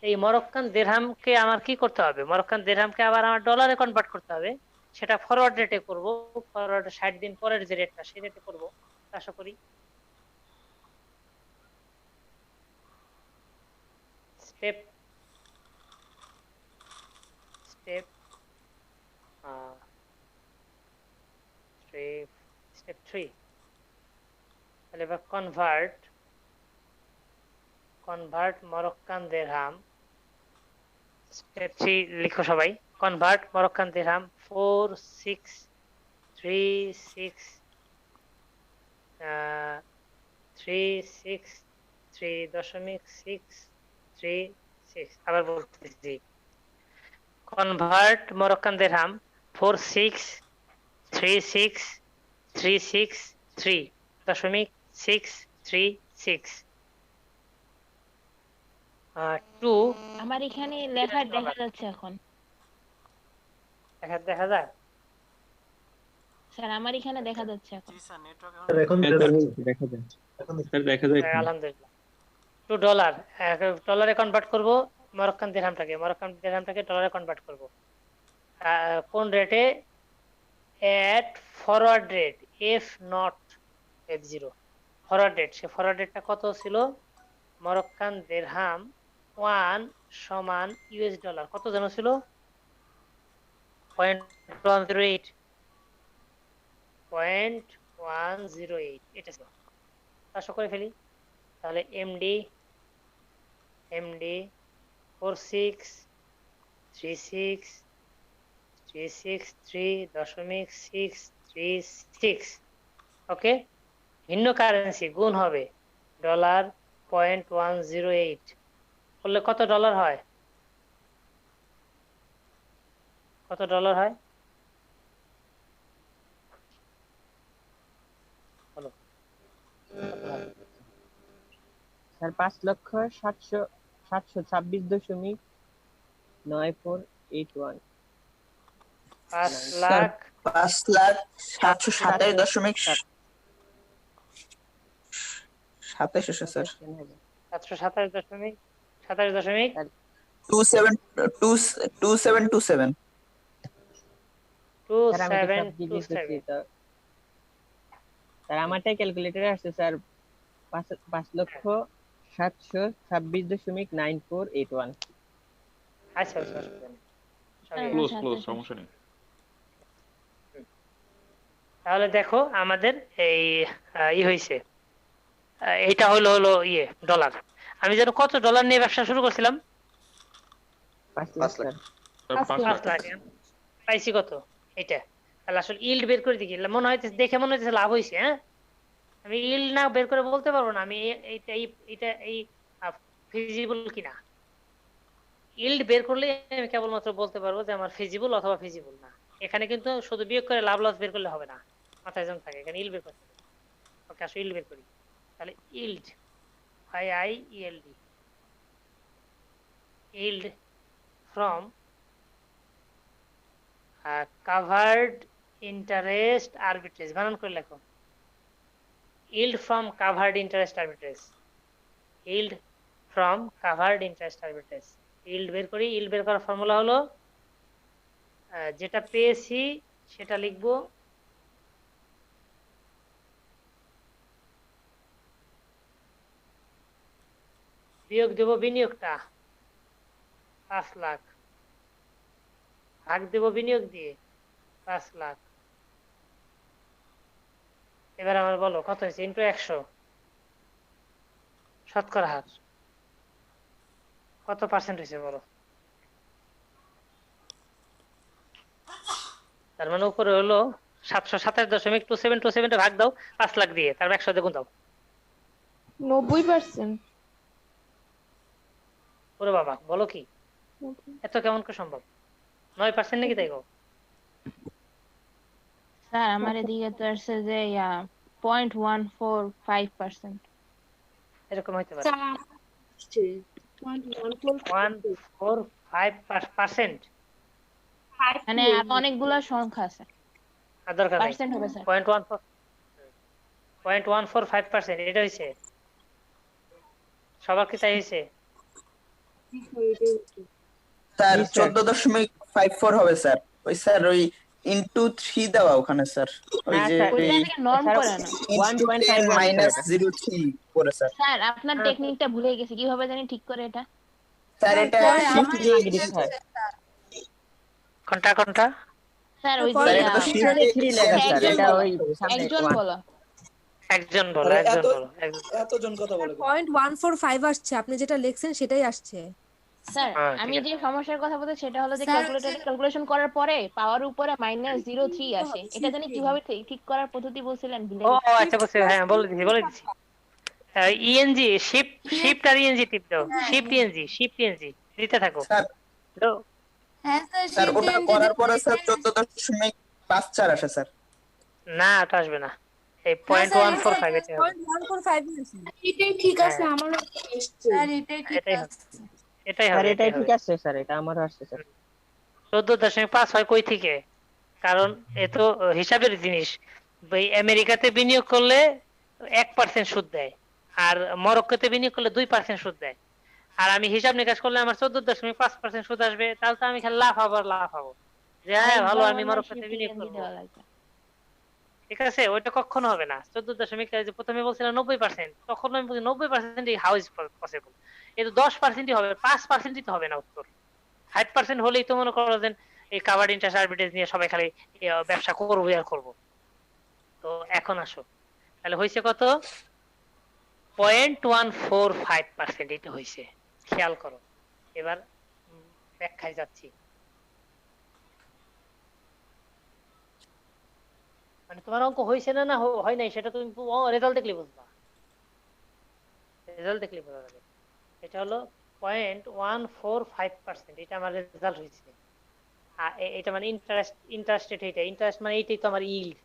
এই মরক্কান দিরহামকে আমার কি করতে হবে? মরক্কান দিরহামকে আবার আমার ডলারে কনভার্ট করতে হবে। সেটা ফরওয়ার্ড রেটে করব। ফরওয়ার্ড 60 দিন পরের যে রেটটা সেই রেটে করবো আশা করি। Step step step 3। তাহলে এবার কনভার্ট মরক্কান দিরহাম। স্টেপ 3 লিখো সবাই। কনভার্ট মরক্কান দিরহাম 4633.636। আবার বলতেছি, কনভার্ট মরক্কান দিরহাম 4633.636 টু আমার এখানে লেখা দেখা যাচ্ছে এখন। দেখা যায়। স্যার আমার এখানে দেখা যাচ্ছে এখন। স্যার এখন দেখা যায়। স্যার দেখা যায় এখন। আলহামদুলিল্লাহ। $2 ডলারে কনভার্ট করব। মরক্কান দিরহামটাকে ডলারে কনভার্ট করব। কোন রেটে? At forward rate F0 forward rate. সে ফরওয়ার্ড রেটটা কত ছিল? মরক্কান দিরহাম 1 সমান US ডলার কত যেন ছিল? 0.108। 0.108 এটা ছিল। চারশো করে ফেলি তাহলে এমডি 46,363.636। ওকে, ভিন্ন কারেন্সি গুণ হবে ডলার 0.108 করলে কত ডলার হয়? কত ডলার হয় বলো? স্যার 5,726,9481। 5 স্যার লাখ 5,727,27 এসে স্যার। 727.27 272727। স্যার আমি তো সব দিয়ে দিতেছি 2727। তো। স্যার আমারটাই ক্যালকুলেটরে আসছে স্যার 5,726,9481। আচ্ছা আচ্ছা, অসুবিধা নেই। সবই আমার ক্লোজ আছে। ক্লোজ, সাথে সমস্যা নেই। তাহলে দেখো আমাদের এই হয়েছে। এইটা হলো হলো ডলার। আমি যেন কত ডলার নিয়ে ব্যবসা শুরু করছিলাম? 5 লাখ স্যার। স্যার 5 লাখ। 5 লাখ। পাইছি কত? এটা। তাহলে আসলে ইল্ড বের করে দেখি, মনে হইতেছে দেখে মনে হইতেছে লাভ হয়েছে। হ্যাঁ, আমি ইল্ড না বের করে বলতে পারবো না আমি এইটা এইটা এই ফিজিবল কিনা। ইল্ড বের করলে আমি কেবলমাত্র বলতে পারবো যে আমার ফিজিবল অথবা ফিজিবল না। এখানে কিন্তু শুধু বিয়োগ করে লাভ লস বের করলে হবে না, মাথায় যেন থাকে। এখানে ইল্ড বের করতে হবে। ওকে, আসলে ইল্ড বের করি। তাহলে yield IIELD yield from covered interest arbitrage। বানান করে লেখো, yield from covered interest arbitrage। yield from covered interest arbitrage। yield বের করি। yield বের করার ফর্মুলা হলো যেটা পেয়েছি সেটা লিখবো বিয়োগ দেব বিনিয়োগটা 5 লাখ ভাগ দেব বিনিয়োগ দিয়ে 5 লাখ। এবার আমার বলো কত হয়েছে ইন্টু 100 শতকরা হার কত পার্সেন্ট হয়েছে বলো। তার মানে উপরে হলো 727.2727 ভাগ দাও 5 লাখ দিয়ে, তারপর 100 দিয়ে গুণ দাও। 90%। ওরে বাবা বলো কি, এত কেমন করে সম্ভব? 9% নাকি তাই গো? স্যার আমার এদিকে তো আসছে যে 0.145%। এরকম হইতে পারে 145%। মানে আর অনেকগুলা সংখ্যা আছে, আর দরকার নাই, পার্সেন্ট হবে স্যার। 0.145% এটা হয়েছে সবার কি তাই হয়েছে? স্যার 14.54 হবে স্যার। ওই স্যার ওই ইনটু 3 দেওয়া ওখানে স্যার, ওই না যে স্যার, ওইটা থেকে নর্ম করে না। 1.5 -03 করে স্যার। স্যার আপনার টেকনিকটা ভুলে গেছি, কিভাবে জানি ঠিক করে এটা। স্যার এটা শিফট দিয়ে লাগিয়ে দিতে হয়। কোনটা কোনটা? স্যার ওই স্যার যে এটা তো শিফট পিছনে 3 লেখা স্যার, একজন এটা বলো, ওই সামনে একজন 1। বলো। একজন বলো, একজন বলো, এতজন কথা বলে 0.145 আসছে, আপনি যেটা লিখছেন সেটাই আসছে। স্যার হ্যাঁ, আমি ঠিক যে সমস্যার কথা বলতে সেটা হলো যে স্যার, ক্যালকুলেটরে ক্যালকুলেশন করার পরে পাওয়ার উপরে -03 আসে। এটা জানি কিভাবে ঠিক করার পদ্ধতি বলছিলেন ভুলে ও গেছি। আচ্ছা বুঝছি, হ্যাঁ বলে দিচ্ছি। ইএনজি শিফট আর ইএনজি টিপ দাও, শিফট ইএনজি দিতে থাকো। স্যার তো হ্যাঁ স্যার, স্যার ওটা করার পরে স্যার 14.54 আসে স্যার। না ওটা আসবে না, এই 0.145 এটা হবে। 0.145 আছে। এটাই ঠিক আছে, হ্যাঁ। আমারও এসছে। স্যার এটাই ঠিক এটাই হবে, আছে। এটাই স্যার হবে, এটাই এটাই ঠিক হবে। আছে স্যার, এটা আমারও আসছে স্যার। 14.5 হয় কই থেকে? কারণ এ তো হিসাবের জিনিস। এই আমেরিকাতে বিনিয়োগ করলে 1% সুদ দেয়, আর মরক্কোতে বিনিয়োগ করলে 2% সুদ দেয়। আর আমি হিসাব নিকাশ করলে আমার 14.5% সুদ আসবে, তাহলে তো আমি খালি লাভ হবো আর লাভ হবো, যে হ্যাঁ ভালো আমি মরক্কোতে বিনিয়োগ করবো। দেওয়া লাগবে। ঠিক আছে, ওইটা কখনো হবে না। 14 যে প্রথমে বলছিলাম 90%, তখন আমি বলছি 90% হাউ ইজ পসিবল? এই তো 10%ই হবে, 5%ই তো হবে না উত্তর। 5% হলেই তো মনে করো যে এই কাভার্ড ইন্টারেস্ট আরবিট্রেজ নিয়ে সবাই খালি ব্যবসা করবো আর করবো। তো এখন আসো, তাহলে হয়েছে কত? 0.145% এটা হয়েছে, খেয়াল করো। এবার ব্যাখ্যায় যাচ্ছি। মানে তোমার অঙ্ক হয়েছে না হয় নাই সেটা তুমি রেজাল্ট দেখলে বুঝবা, রেজাল্ট দেখলে বোঝা যাবে। এটা হলো 0.145%, এটা আমার রেজাল্ট হয়েছে। আর এটা মানে ইন্টারেস্ট রেট, এটা ইন্টারেস্ট মানে এইটাই তো আমার ইল্ড,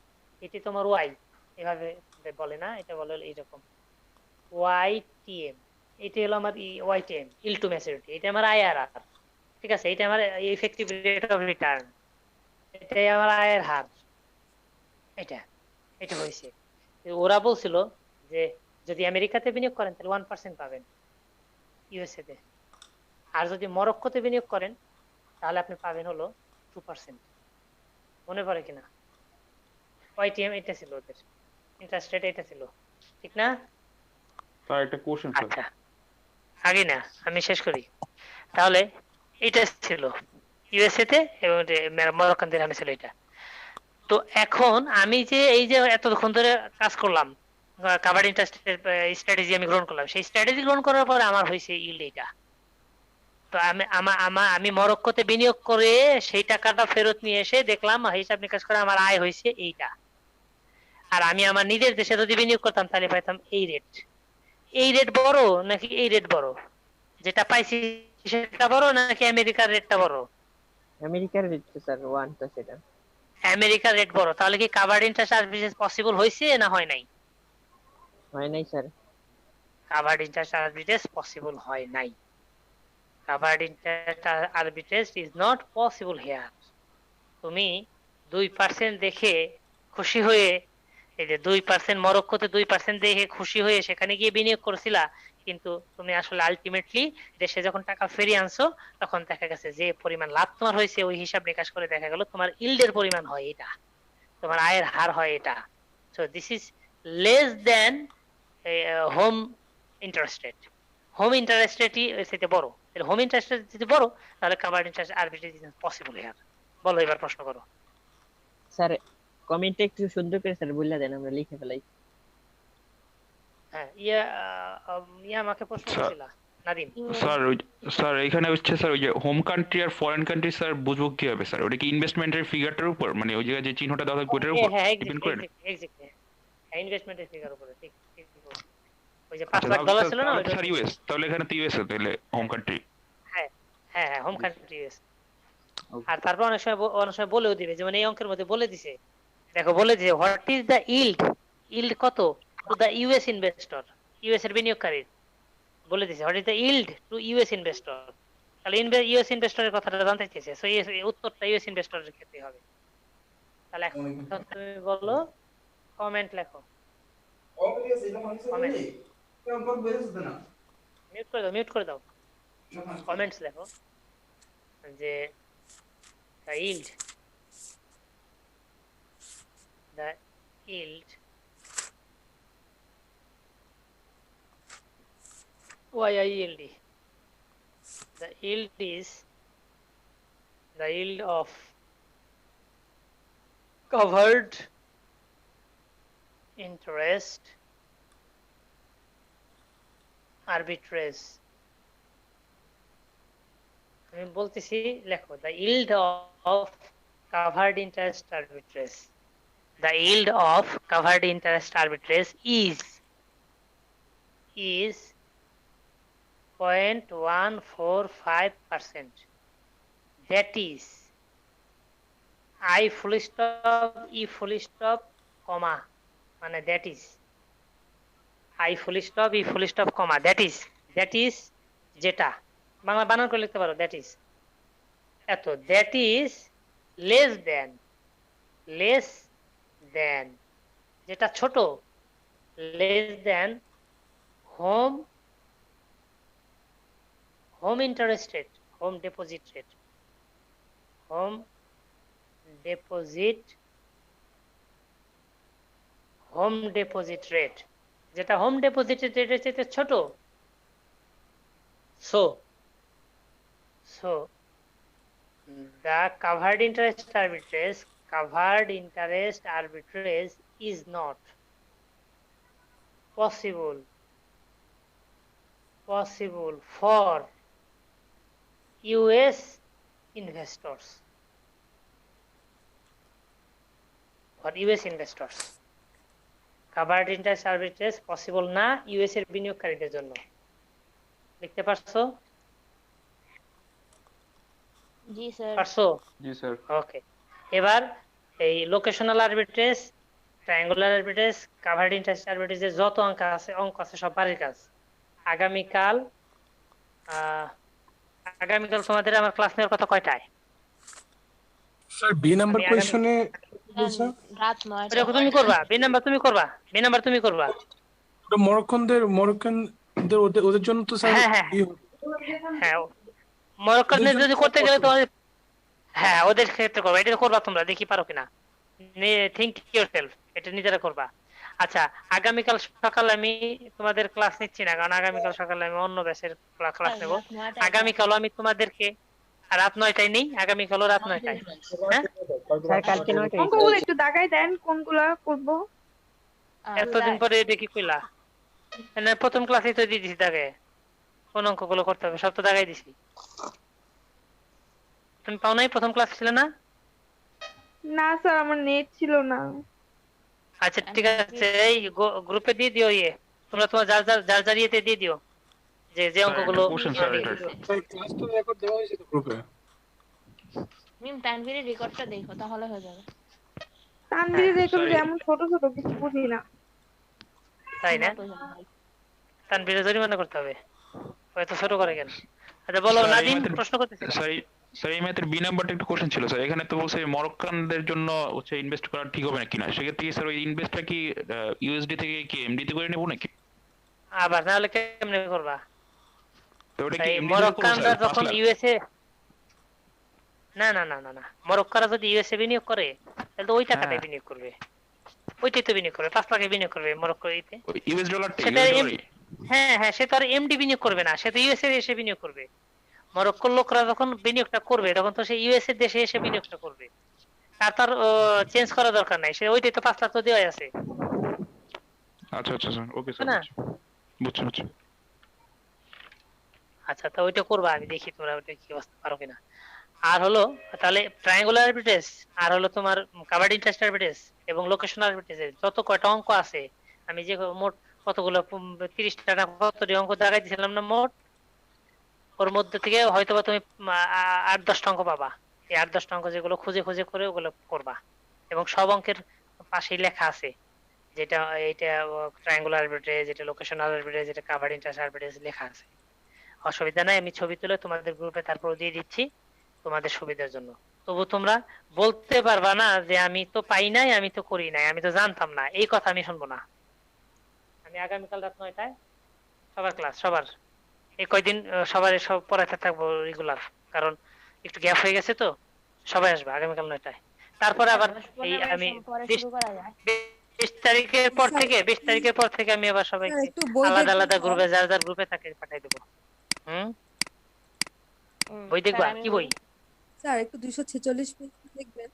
এটাই তোমার ওয়াই, এভাবে বলে না, এটা বলে এইরকম ওয়াইটিএম। এটা হলো আমার ওয়াইটিএম, ইল্ড টু ম্যাচুরিটি। এটা আমার আইআরআর, ঠিক আছে। এটা আমার ইফেক্টিভ রেট অফ রিটার্ন, এটাই আমার আয়ের হার। এটা এটা হয়েছে। ওরা বলছিল যে যদি আমেরিকাতে বিনিয়োগ করেন তাহলে 1% পাবেন ইউএসএ তে, আর যদি মরক্কোতে বিনিয়োগ করেন তাহলে আপনি পাবেন হলো 2%। মনে পড়ে কিনা? ওয়াইটিএম এটা ছিল ওদের ইন্টারেস্ট রেট, এটা ছিল, ঠিক না? তার একটা কোশ্চেন স্যার। আচ্ছা আগে না আমি শেষ করি। তাহলে এটা ছিল ইউএসএ তে এবং মরক্কান দিরহামে ছিল এটা। তো এখন আমি যে এই যে এতক্ষণ ধরে কাজ করলাম, কাভার্ড ইন্টারেস্ট স্ট্র্যাটেজি আমি গ্রহণ করলাম, সেই স্ট্র্যাটেজি গ্রহণ করার পরে আমার হয়েছে ইল্ড এটা। তো আমি মরক্কোতে বিনিয়োগ করে সেই টাকাটা ফেরত নিয়ে এসে দেখলাম হিসাব নিকাশ করে আমার আয় হয়েছে এইটা। আর আমি আমার নিজের দেশে যদি বিনিয়োগ করতাম তাহলে পাইতাম এই রেট। এই রেট বড় নাকি এই রেট বড়? যেটা পাইছি সেটা বড় নাকি আমেরিকার রেটটা বড়? আমেরিকার রেট স্যার 1 তো সেটা। আমেরিকার রেট বড়। তাহলে কি কাভার্ড ইন্টারেস্ট আরবিট্রেজ পসিবল হয়েছে না হয় নাই? হয় নাই sir. Covered interest arbitrage possible হয় নাই। Covered interest arbitrage is not possible here. তুমি 2% দেখে খুশি হয়ে, এই যে 2% মরক্কোতে 2% দেখে খুশি হয়ে সেখানে গিয়ে বিনিয়োগ করেছিলা, কিন্তু তুমি আসলে আলটিমেটলি দেশে যখন টাকা ফিরিয়ে আনছো তখন দেখা গেছে যে পরিমাণ লাভ তোমার হয়েছে ওই হিসাব নিকাশ করে দেখা গেল তোমার ইল্ডের পরিমাণ হয় এটা, তোমার আয়ের হার হয় এটা। So this is less than home interest rate. Home interest রেটই এর সাথে বড়, তাহলে হোম ইন্টারেস্ট রেট যদি বড় তাহলে কাভার্ড ইন্টারেস্ট আরবিট্রেজ পসিবল ইয়ার। বলো এবার প্রশ্ন করো। স্যার কমেন্টে একটু সুন্দর করে স্যার বলে দেন, আমরা লিখে ফেলাই। হ্যাঁ ইয়া ইয়া আমাকে প্রশ্ন করছিল নাদিম। স্যার এখানে হচ্ছে স্যার ওই যে হোম কান্ট্রি আর ফরেন কান্ট্রি স্যার বুঝবো কিভাবে স্যার? ওটা কি ইনভেস্টমেন্টের ফিগারটার উপর, মানে ওই জায়গায় যে চিহ্নটা দেওয়া থাকে ওটার উপর হ্যাঁ ডিপেন্ড করে? এক্স্যাক্টলি ইনভেস্টমেন্টের ফিগার উপরে, ঠিক ঠিক ঠিক বলছো। ওই যে আচ্ছা, $5,00,000 ছিল না ওইটা। স্যার ইউএস, তাহলে এখানে তো ইউএস তাহলে হোম কান্ট্রি। হ্যাঁ হ্যাঁ হ্যাঁ হোম কান্ট্রি ইউএস। আর তারপর অনেক সময় বলেও দিবে, যেমন এই অঙ্কের মধ্যে বলে দিছে, দেখো বলে দিছে what is the yield, yield কত to the US investor, US এর বিনিয়োগকারী বলে দিছে what is the yield to US investor. তাহলে ইউএস ইনভেস্টরের কথাটা জানতে চাইছে, সো উত্তরটা ইউএস ইনভেস্টরের ক্ষেত্রে হবে। তাহলে এখন তুমি বলো, কমেন্ট লেখো, মিউট করে দাও, কমেন্টস লেখো যে the yield YIELD, the yield is the yield of covered interest arbitrage। আমি বলতেছি লেখো, the yield of covered interest arbitrage, the yield of covered interest arbitrage is 0.145%, that is I full stop E full stop comma, মানে that is I full stop E full stop comma, that is যেটা, বাংলা বানান করে লিখতে পারো, that is এত, that is less than যেটা ছোট, less than home interest rate, home deposit rate, home deposit rate, যেটা হোম ডিপোজিট রেটের চেয়ে ছোট। so the covered interest arbitrage is not possible for US investors, covered interest arbitrage possible না US এর বিনিয়োগকারীদের জন্য। লিখতে পারছো? জি স্যার। পারছো? জি স্যার। ওকে, এবার এই locational arbitrage, triangular arbitrage, covered interest আরবিট্রেজের যত অঙ্ক আছে সব বাড়ির কাজ। আগামীকাল তোমাদের আমার ক্লাস নেওয়ার কথা কয়টায়? স্যার বি নাম্বার কোশ্চেনে রাত 9টা। তুমি করবা, বি নাম্বার তুমি করবা। ওটা মরক্কানদের ওদের জন্য তো স্যার হ্যাঁ মরক্কানদের যদি করতে গেলে তো হ্যাঁ ওদের ক্ষেত্রে করবা, এটা করবা তোমরা, দেখি পারো কিনা, থিংক ইয়োরসেলফ, এটা নিজেরা করবা। আচ্ছা আগামীকাল সকালে আমি তোমাদের ক্লাস নিচ্ছি না, কারণ আগামীকাল সকালে আমি অন্য ব্যাচের ক্লাস নেব। আগামীকালও আমি তোমাদেরকে রাত 9টায় নেই, আগামীকালও রাত 9টায়। হ্যাঁ স্যার কালকে 9টায় অঙ্কগুলো একটু দাগাই দেন কোনগুলা করব। এতদিন পরে দেখি কইলা, না প্রথম ক্লাসে তো দিয়ে দিছি দাগে, কোন অঙ্কগুলো করতে হবে সব তো দাগাই দিছি। তুমি পাও নাই? প্রথম ক্লাস ছিল না? না স্যার আমার নেট ছিল না। আচ্ছা ঠিক আছে, এই গ্রুপে দিয়ে দিও, তোমরা তোমার যার ইয়েতে দিয়ে দিও যে অঙ্কগুলো। ক্লাস তো রেকর্ড দেওয়া হয়েছে তো গ্রুপে। মিম তানভীরের রেকর্ডটা দেখো তাহলে হয়ে যাবে। তানভীরের রেকর্ড এমন ছোট ছোট কিছু বুঝি না। তাই না? তানভীরের জরিমানা করতে হবে, এত ছোট করে কেন? আচ্ছা বলো নাদিম, প্রশ্ন করতেছি। স্যার এই ম্যাথের বি নাম্বারটা একটু কোশ্চেন ছিল স্যার, এখানে তো বলছে মরক্কানদের জন্য হচ্ছে ইনভেস্ট করা ঠিক হবে না কিনা, সেক্ষেত্রে কি স্যার ওই ইনভেস্টটা কি ইউএসডি থেকে কি এমডি তে করে নেব নাকি? আবার নাহলে কেমনে করবা? তো ওটা কি এমডি মরক্কানরা যখন ইউএসএ না মরক্কানরা যদি ইউএসএ বিনিয়োগ করে তাহলে তো ওই টাকাটাই বিনিয়োগ করবে, ওইটাই তো বিনিয়োগ করবে, 5 লাখে বিনিয়োগ করবে মরক্কোতে। ইউএস ডলার হ্যাঁ হ্যাঁ, সে তো আর এমডি বিনিয়োগ করবে না, সে তো ইউএসএ এসে বিনিয়োগ করবে। মরক্কোর লোকরা যখন বিনিয়োগটা করবে তখন তো সে ইউএসএ দেশে এসে বিনিয়োগটা করবে, তার চেঞ্জ করা দরকার নাই, সে ওইটাই তো 5 লাখ তো দেওয়াই আছে, আচ্ছা আচ্ছা স্যার, ওকে তাই স্যার, না? বুঝছি বুঝছি। আচ্ছা, তো ওইটা করবা, আমি দেখি তোমরা ওইটা কি অবস্থা পারো কিনা। আর হলো তাহলে ট্রায়াঙ্গুলার আরবিট্রেজ, আর হলো তোমার কাভার্ড ইন্টারেস্ট আরবিট্রেজ এবং লোকেশন আরবিট্রেজ, যত কয়টা অঙ্ক আছে, আমি যে মোট কতগুলো 30টা না কতটি অঙ্ক দেখাই দিয়েছিলাম না মোট, ওর মধ্যে থেকে হয়তোবা তুমি 8-10টা অঙ্ক পাবা। এই 8-10টা অঙ্ক যেগুলো খুঁজে খুঁজে করে ওগুলো করবা, এবং সব অঙ্কের পাশেই লেখা আছে যেটা এইটা ট্রায়াঙ্গুলার আরবিট্রেজ, যেটা লোকেশন আরবিট্রেজ, যেটা কাভার্ড ইন্টারেস্ট আরবিট্রেজ লেখা আছে। অসুবিধা নাই, আমি ছবি তুলে তোমাদের গ্রুপে তারপর দিয়ে দিচ্ছি তোমাদের সুবিধার জন্য। তবু তোমরা বলতে পারবা না যে আমি তো পাই নাই, আমি তো করি নাই, আমি তো জানতাম না, এই কথা আমি শুনবো না। আমি আগামীকাল রাত 9টায় সবার ক্লাস, সবার এই কয়দিন সবার সব পড়াতে থাকবো রেগুলার, কারণ একটু গ্যাপ হয়ে গেছে তো। সবাই আসবে আগামীকাল 9টায়। তারপরে আবার এই আমি 20 তারিখের পর স্যার থেকে 20 তারিখের পর থেকে আমি আবার স্যার সবাইকে একটু বই আলাদা দেখবেন আলাদা স্যার। গ্রুপে, যার যার গ্রুপে তাকে পাঠিয়ে দেবো। হুম, বই দেখবা কি বই? স্যার একটু 246 পেজ দেখবেন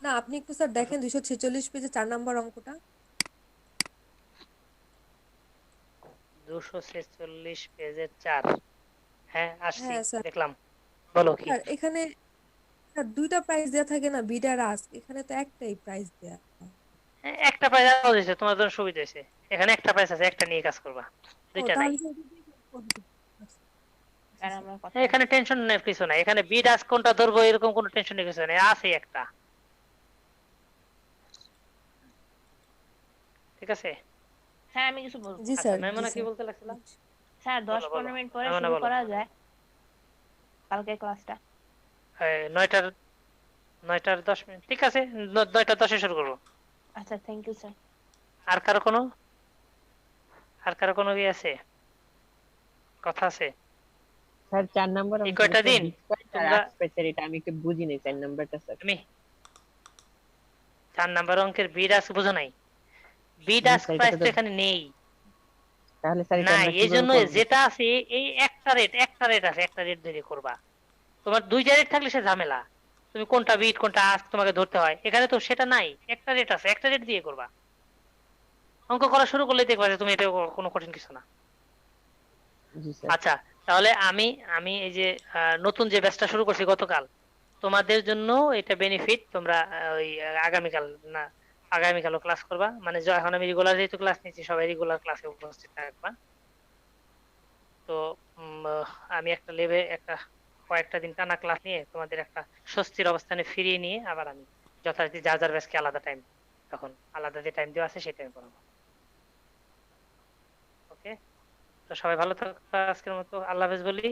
না, আপনি একটু স্যার দেখেন 246 পেজে 4 নাম্বার অঙ্কটা। 246 পেজের 4। হ্যাঁ আসছি, হ্যাঁ স্যার। দেখলাম, বলো কি? স্যার এখানে স্যার দুইটা প্রাইস দেওয়া থাকে না, বিড আর আস্ক, এখানে তো একটাই প্রাইস দেয়া। হ্যাঁ, একটা প্রাইস আলাদা হয়েছে, তোমার জন্য সুবিধা হয়েছে, এখানে একটা প্রাইস আছে, একটা নিয়ে কাজ করবা, ও দুইটা নাই। তাহলে স্যার এটা দিয়ে করবো। আচ্ছা, আচ্ছা, এখানে টেনশন নেই, কিছু নাই, এখানে বিড আজ কোনটা ধরবো এরকম কোনো টেনশন নেই, কিছু নেই, আছে একটা। ঠিক আছে। হ্যাঁ আমি কিছু বলবো। জি আচ্ছা, স্যার, জি মেমোনা কি স্যার। বলতে লাগছিলাম? স্যার বলো 10-15 বলো, মিনিট পরে মেমোনা শুরু বলো। করা যায় কালকে ক্লাসটা? 9টার 9:10 ঠিক আছে, 9:10 শুরু করবো। আচ্ছা, থ্যাংক ইউ স্যার। আর কারো কোনো কি আছে, কথা আছে? স্যার 4 নাম্বার এই কয়টা দিন তোমরা, স্যার এটা আমি একটু বুঝি নাই 4 নাম্বারটা স্যার। তুমি 4 নাম্বার অঙ্কের বিড আস্ক বুঝো নাই? বিড আস্ক স্যার, প্রাইস এটা তো তো এখানে নেই, তাহলে স্যার এটা নাই, আমরা এই কিভাবে জন্য করব? যেটা আছে এই একটা রেট আছে, একটা রেট ধরে করবা। তোমার 2টা রেট থাকলে সে ঝামেলা, তুমি কোনটা বিট কোনটা আস্ক তোমাকে ধরতে হয়, এখানে তো সেটা নাই, একটা রেট আছে, একটা রেট দিয়ে করবা। অঙ্ক করা শুরু করলে দেখবা যে তুমি এটা কোনো কঠিন কিছু না। জি স্যার। আচ্ছা, তাহলে আমি আমি এই যে নতুন যে ব্যাচটা শুরু করছি গতকাল, তোমাদের জন্য এটা বেনিফিট, তোমরা ওই আগামীকাল না, আগামীকালও ক্লাস করবা, মানে এখন আমি রেগুলার যেহেতু ক্লাস নিচ্ছি, সবাই রেগুলার ক্লাসে উপস্থিত থাকবা। তো আমি একটা কয়েকটা দিন টানা ক্লাস নিয়ে তোমাদের একটা স্বস্তির অবস্থানে ফিরিয়ে নিয়ে আবার আমি যথারীতি যার যার ব্যাচকে আলাদা টাইম, তখন আলাদা যে টাইম দেওয়া আছে সেই টাইম পড়াবো। ওকে, তো সবাই ভালো থাকো, আজকের মতো আল্লাহ হাফেজ বলি।